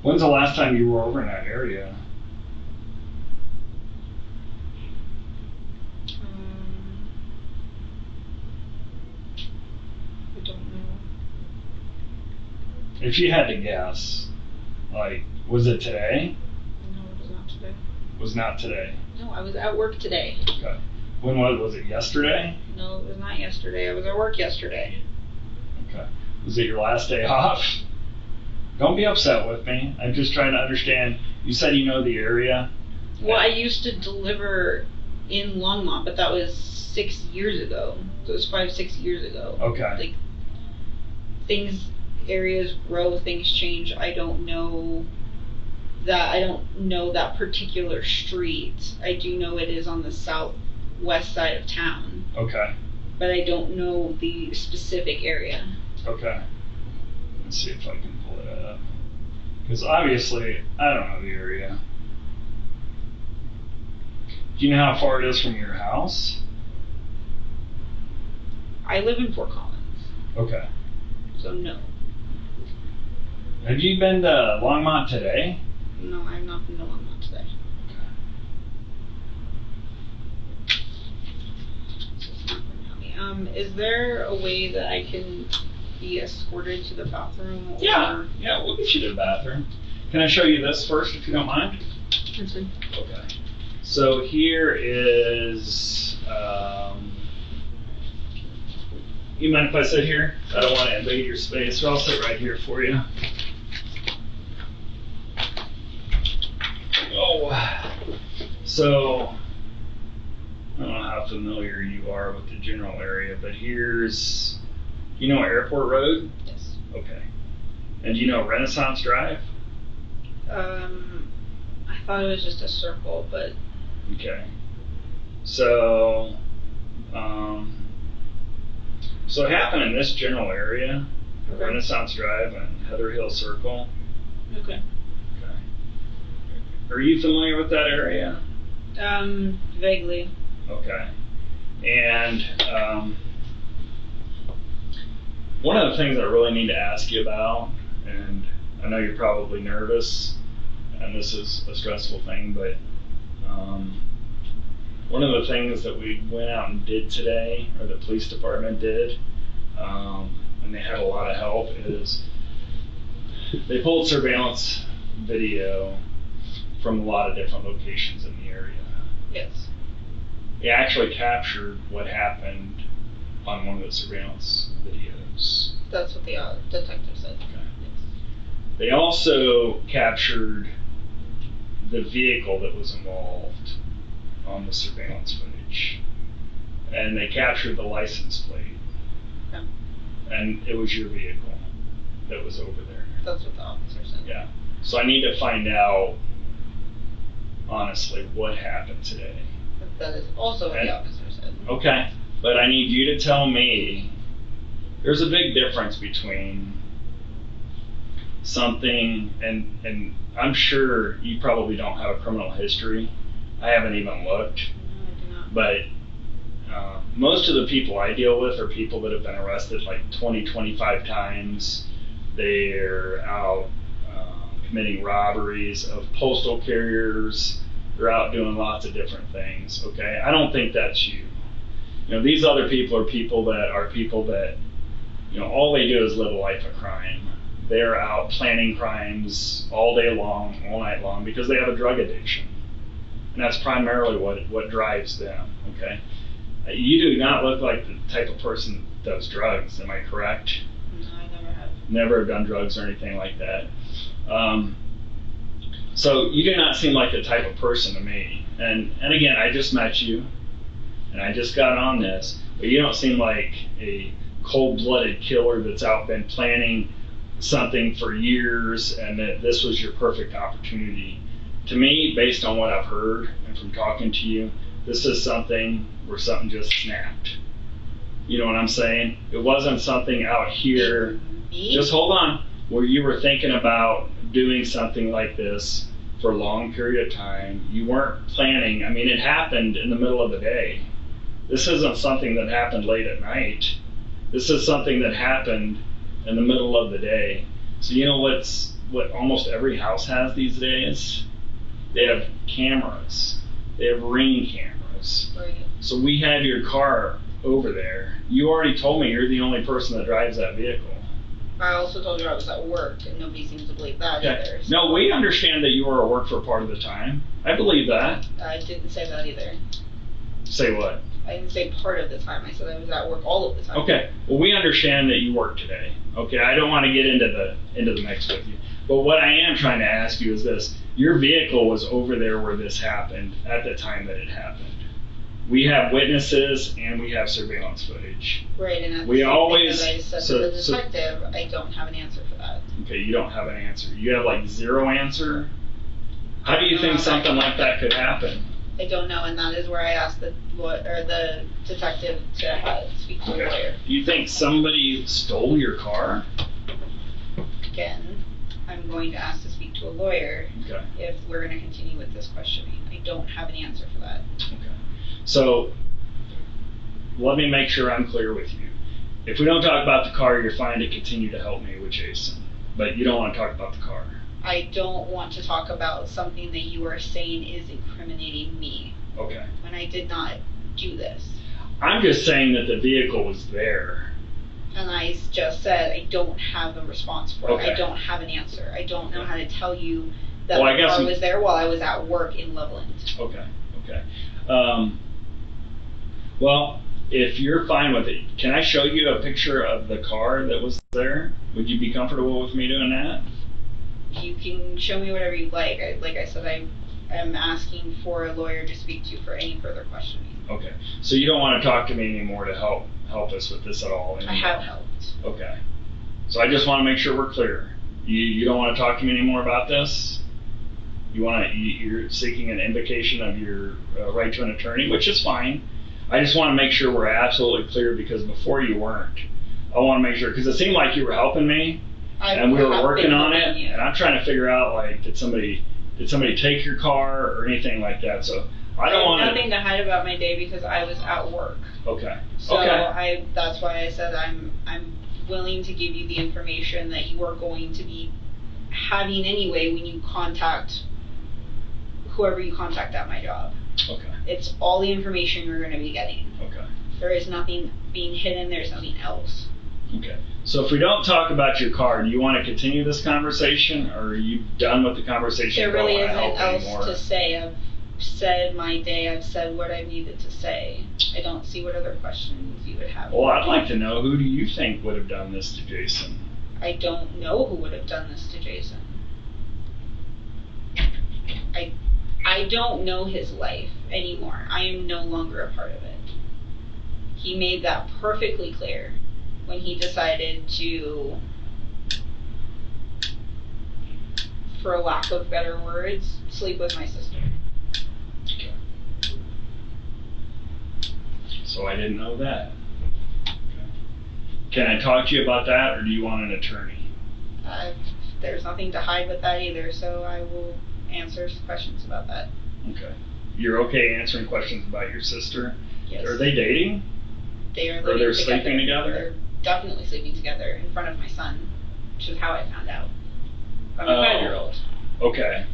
When's the last time you were over in that area? I don't know. If you had to guess, like, was it today? No, it was not today. Was not today. No, I was at work today. Okay. When was it? Yesterday? No, it was not yesterday. I was at work yesterday. Okay. Was it your last day off? Don't be upset with me. I'm just trying to understand. You said you know the area. Well, I used to deliver in Longmont, but that was 6 years ago. So it was 5-6 years ago. Okay. Like, areas grow, things change. I don't know that I don't know that particular street. I do know it is on the southwest side of town. Okay. But I don't know the specific area. Okay. Let's see if I can pull it up. Because obviously, I don't know the area. Do you know how far it is from your house? I live in Fort Collins. Okay. So no. Have you been to Longmont today? No, I've not been to Longmont today. Is there a way that I can be escorted to the bathroom? Or... Yeah, we'll get you to the bathroom. Can I show you this first, if you don't mind? That's fine. Okay. So here is, you mind if I sit here? I don't want to invade your space, so I'll sit right here for you. Oh, so I don't know how familiar you are with the general area, but here's, you know Airport Road? Yes. Okay. And do you know Renaissance Drive? I thought it was just a circle, but... Okay. So, so it happened in this general area, Okay. Renaissance Drive and Heather Hill Circle. Okay. Okay. Are you familiar with that area? Vaguely. Okay. And one of the things I really need to ask you about, and I know you're probably nervous, and this is a stressful thing, but one of the things that we went out and did today, or the police department did, and they had a lot of help, is they pulled surveillance video from a lot of different locations in the area. Yes. They actually captured what happened on one of the surveillance videos. That's what the detective said. Okay. Yes. They also captured the vehicle that was involved on the surveillance footage. And they captured the license plate. Okay. And it was your vehicle that was over there. That's what the officer said. Yeah. So I need to find out, honestly, what happened today. But that is also what the officer said. Okay. But I need you to tell me, there's a big difference between something, and I'm sure you probably don't have a criminal history. I haven't even looked. No, I do not. But most of the people I deal with are people that have been arrested like 20, 25 times. They're out committing robberies of postal carriers. They're out doing lots of different things, okay? I don't think that's you. You know, these other people are people that, you know, all they do is live a life of crime. They're out planning crimes all day long, all night long, because they have a drug addiction. And that's primarily what drives them, okay? You do not look like the type of person that does drugs, am I correct? No, I never have. Never done drugs or anything like that. So you do not seem like the type of person to me. And again, I just met you, and I just got on this, but you don't seem like a cold-blooded killer that's out been planning something for years, and that this was your perfect opportunity. To me, based on what I've heard and from talking to you, this is something where something just snapped. You know what I'm saying? It wasn't something out here, just hold on, where you were thinking about doing something like this for a long period of time. You weren't planning. I mean, it happened in the middle of the day. This isn't something that happened late at night. This is something that happened in the middle of the day. So you know what almost every house has these days? They have cameras. They have Ring cameras. Right. So we had your car over there. You already told me you're the only person that drives that vehicle. I also told you I was at work, and nobody seems to believe that Okay. either. So No, we understand that you were at work for part of the time. I believe that. I didn't say that either. Say what? I didn't say part of the time. I said I was at work all of the time. Okay. Well, we understand that you work today. Okay. I don't want to get into the mix with you. But what I am trying to ask you is this: your vehicle was over there where this happened at the time that it happened. We have witnesses and we have surveillance footage. Right, and that's We the same always- thing that I said so- to the so- detective. I don't have an answer for that. Okay, you don't have an answer. You have like zero answer. How do you think something like that could happen? I don't know, and that is where I asked the detective to speak to a lawyer. Do you think somebody stole your car? Again, I'm going to ask to speak to a lawyer if we're going to continue with this questioning. I don't have an answer for that. Okay. So, let me make sure I'm clear with you. If we don't talk about the car, you're fine to continue to help me with Jason. But you don't want to talk about the car. I don't want to talk about something that you are saying is incriminating me. Okay. When I did not do this. I'm just saying that the vehicle was there. And I just said I don't have a response for it. Okay. I don't have an answer. I don't know how to tell you that the car was there while I was at work in Loveland. Okay. Well, if you're fine with it, can I show you a picture of the car that was there? Would you be comfortable with me doing that? You can show me whatever you'd like. Like I said, I am asking for a lawyer to speak to for any further questioning. Okay. So you don't want to talk to me anymore to help us with this at all anymore? I have helped. Okay. So I just want to make sure we're clear. You don't want to talk to me anymore about this? You're seeking an invocation of your right to an attorney, which is fine. I just want to make sure we're absolutely clear because before you weren't. I want to make sure, because it seemed like you were helping me and we were working on it, and I'm trying to figure out, like, did somebody take your car or anything like that? So I don't want to. Nothing to hide about my day because I was at work. Okay. So that's why I said I'm willing to give you the information that you are going to be having anyway when you contact whoever you contact at my job. Okay. It's all the information you're going to be getting. Okay. There is nothing being hidden. There's nothing else. Okay. So if we don't talk about your car, do you want to continue this conversation, or are you done with the conversation? There really isn't else to say. I've said my day. I've said what I needed to say. I don't see what other questions you would have. Well, I'd like to know, who do you think would have done this to Jason? I don't know who would have done this to Jason. I don't know his life anymore. I am no longer a part of it. He made that perfectly clear when he decided to, for a lack of better words, sleep with my sister. Okay. So I didn't know that. Okay. Can I talk to you about that, or do you want an attorney? There's nothing to hide with that either, so I will answer questions about that. Okay. You're okay answering questions about your sister? Yes. Are they dating? They are living together. Or they're sleeping together? They're definitely sleeping together in front of my son, which is how I found out. I'm a 5-year-old. Okay.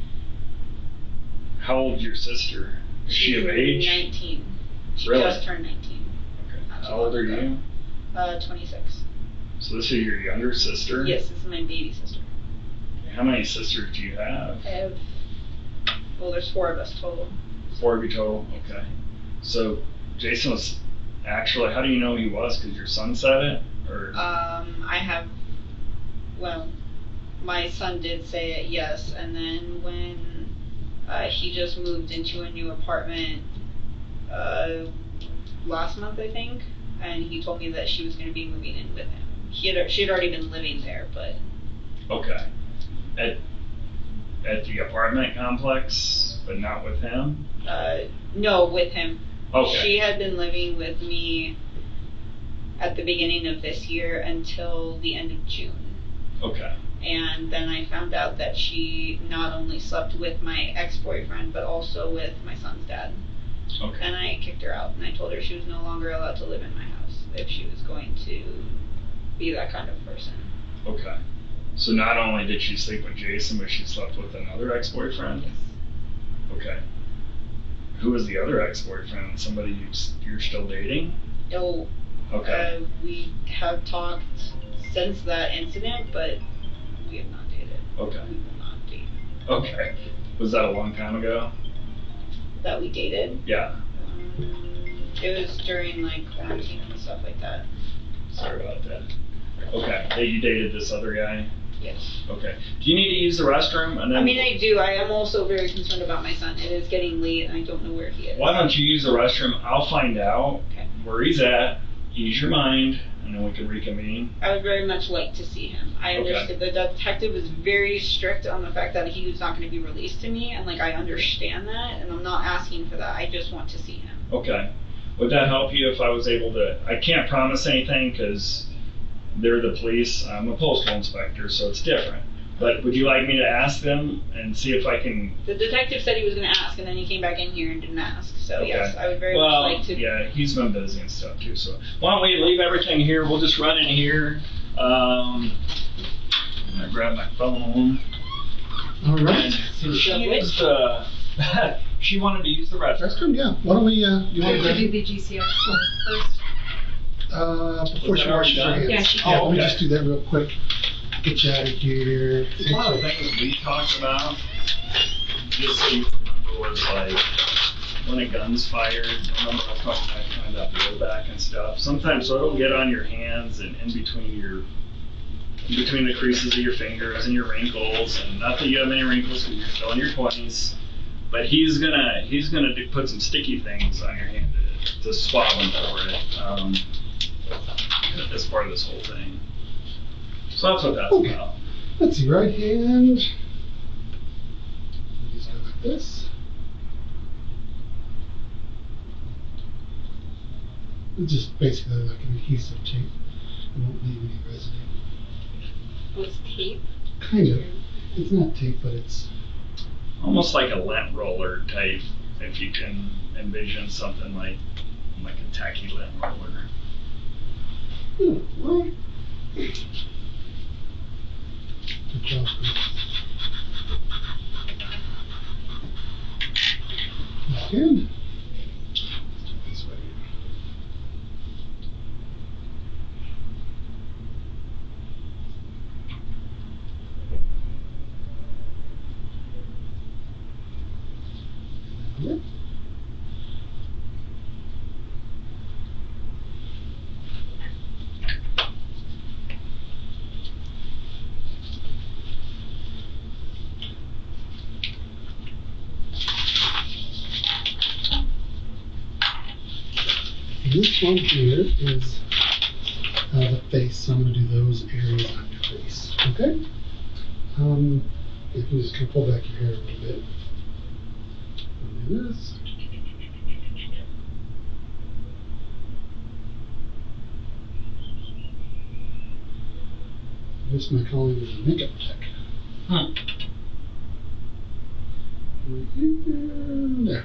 How old is your sister? Is she of age? 19. She really? Just turned 19. Okay. How old are you? 26. So this is your younger sister? Yes, this is my baby sister. How many sisters do you have? There's 4 of us total. 4 of you total? Okay. So Jason was actually, how do you know he was? Because your son said it? Or? My son did say it, yes. And then when he just moved into a new apartment last month, I think, and he told me that she was going to be moving in with him. She had already been living there, but. Okay. At the apartment complex, but not with him? No, with him. Okay. She had been living with me at the beginning of this year until the end of June. Okay. And then I found out that she not only slept with my ex-boyfriend, but also with my son's dad. Okay. And I kicked her out, and I told her she was no longer allowed to live in my house if she was going to be that kind of person. Okay. So not only did she sleep with Jason, but she slept with another ex-boyfriend? Yes. Okay. Who was the other ex-boyfriend? Somebody you're still dating? No. Okay. We have talked since that incident, but we have not dated. Okay. We will not date. Okay. Was that a long time ago? That we dated? Yeah. It was during like quarantine and stuff like that. Sorry about that. Okay. That you dated this other guy? Yes. Okay. Do you need to use the restroom? And then I do. I am also very concerned about my son. It is getting late, and I don't know where he is. Why don't you use the restroom? I'll find out where he's at. Ease your mind. and then we can reconvene? I would very much like to see him. I Okay. understood the detective was very strict on the fact that he was not going to be released to me, and like I understand that, and I'm not asking for that. I just want to see him. Okay. Would that help you if I was able to? I can't promise anything because they're the police. I'm a postal inspector, so it's different. But would you like me to ask them and see if I can? The detective said he was going to ask, and then he came back in here and didn't ask. So Okay. yes, I would very much like to. Yeah, he's been busy and stuff too. So why don't we leave everything here? We'll just run in here. I grab my phone. All right. And she used the. She wanted to use the restroom. Restroom, yeah. Why don't we, you want We to have to do grab, the GCF first. before Was she that washes her already hands? done? Yeah, she Let me did. just do that real quick. Get you out of here. A lot of things we talked about, just so you remember, was like when a gun's fired. Remember I was talking about kind of that blowback and stuff. Sometimes so it'll get on your hands and in between the creases of your fingers and your wrinkles. And not that you have any wrinkles because you're still in your 20s. But he's gonna put some sticky things on your hand to swab them for it as part of this whole thing. So that's what that's Okay. about. Let's see, right hand. Just go like this. It's just basically like an adhesive tape. It won't leave any residue. What's tape? Kind of. It's not tape, but it's. Almost like a lint roller type, if you can envision something like a tacky lint roller. Right. Good job. Again. Let's do it this way. Yep. This one here is the face, so I'm going to do those areas on your face. Okay? If you just kind of pull back your hair a little bit. I'll do this. This my calling is a makeup tech. Huh. Right here, there.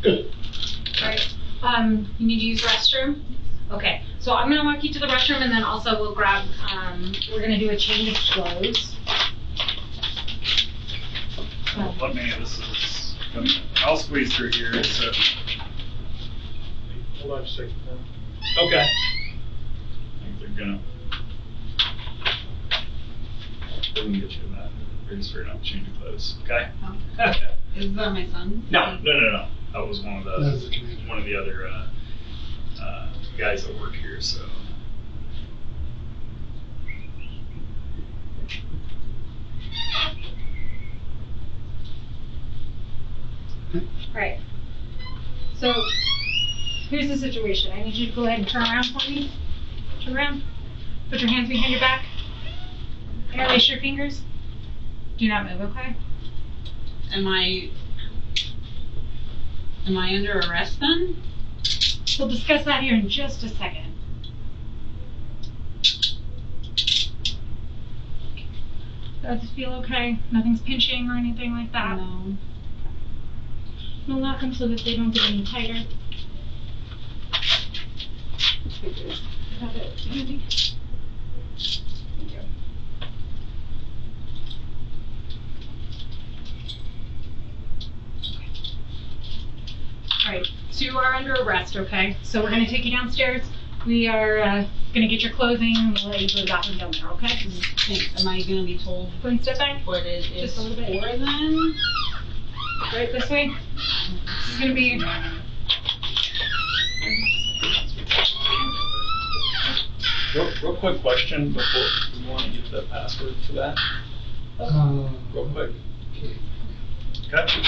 Good. Alright, you need to use restroom? Okay, so I'm gonna walk you to the restroom and then also we'll grab, we're gonna do a change of clothes. Let me, I'll squeeze through here, so. Hold on a second. Okay. I think they're gonna. They can get you in that. They're just figuring out to change your clothes, okay? Is that my son? No. That was one of That's the commander. one of the other guys that work here. So Alright, so here's the situation. I need you to go ahead and turn around for me. Turn around. Put your hands behind your back. Interlace your fingers. Do not move, okay? Am I under arrest then? We'll discuss that here in just a second. Does it feel okay? Nothing's pinching or anything like that? No. We'll lock them so that they don't get any tighter. Have it handy. Thank you. Alright, so you are under arrest, okay? So we're gonna take you downstairs. We are gonna get your clothing and we'll let you go to the bathroom down there, okay? Am I gonna be told Go and step back. what it is Just a little bit. for then? Right this way. This is gonna be. real quick question before we want to get the password for that. Real quick. Okay. Okay.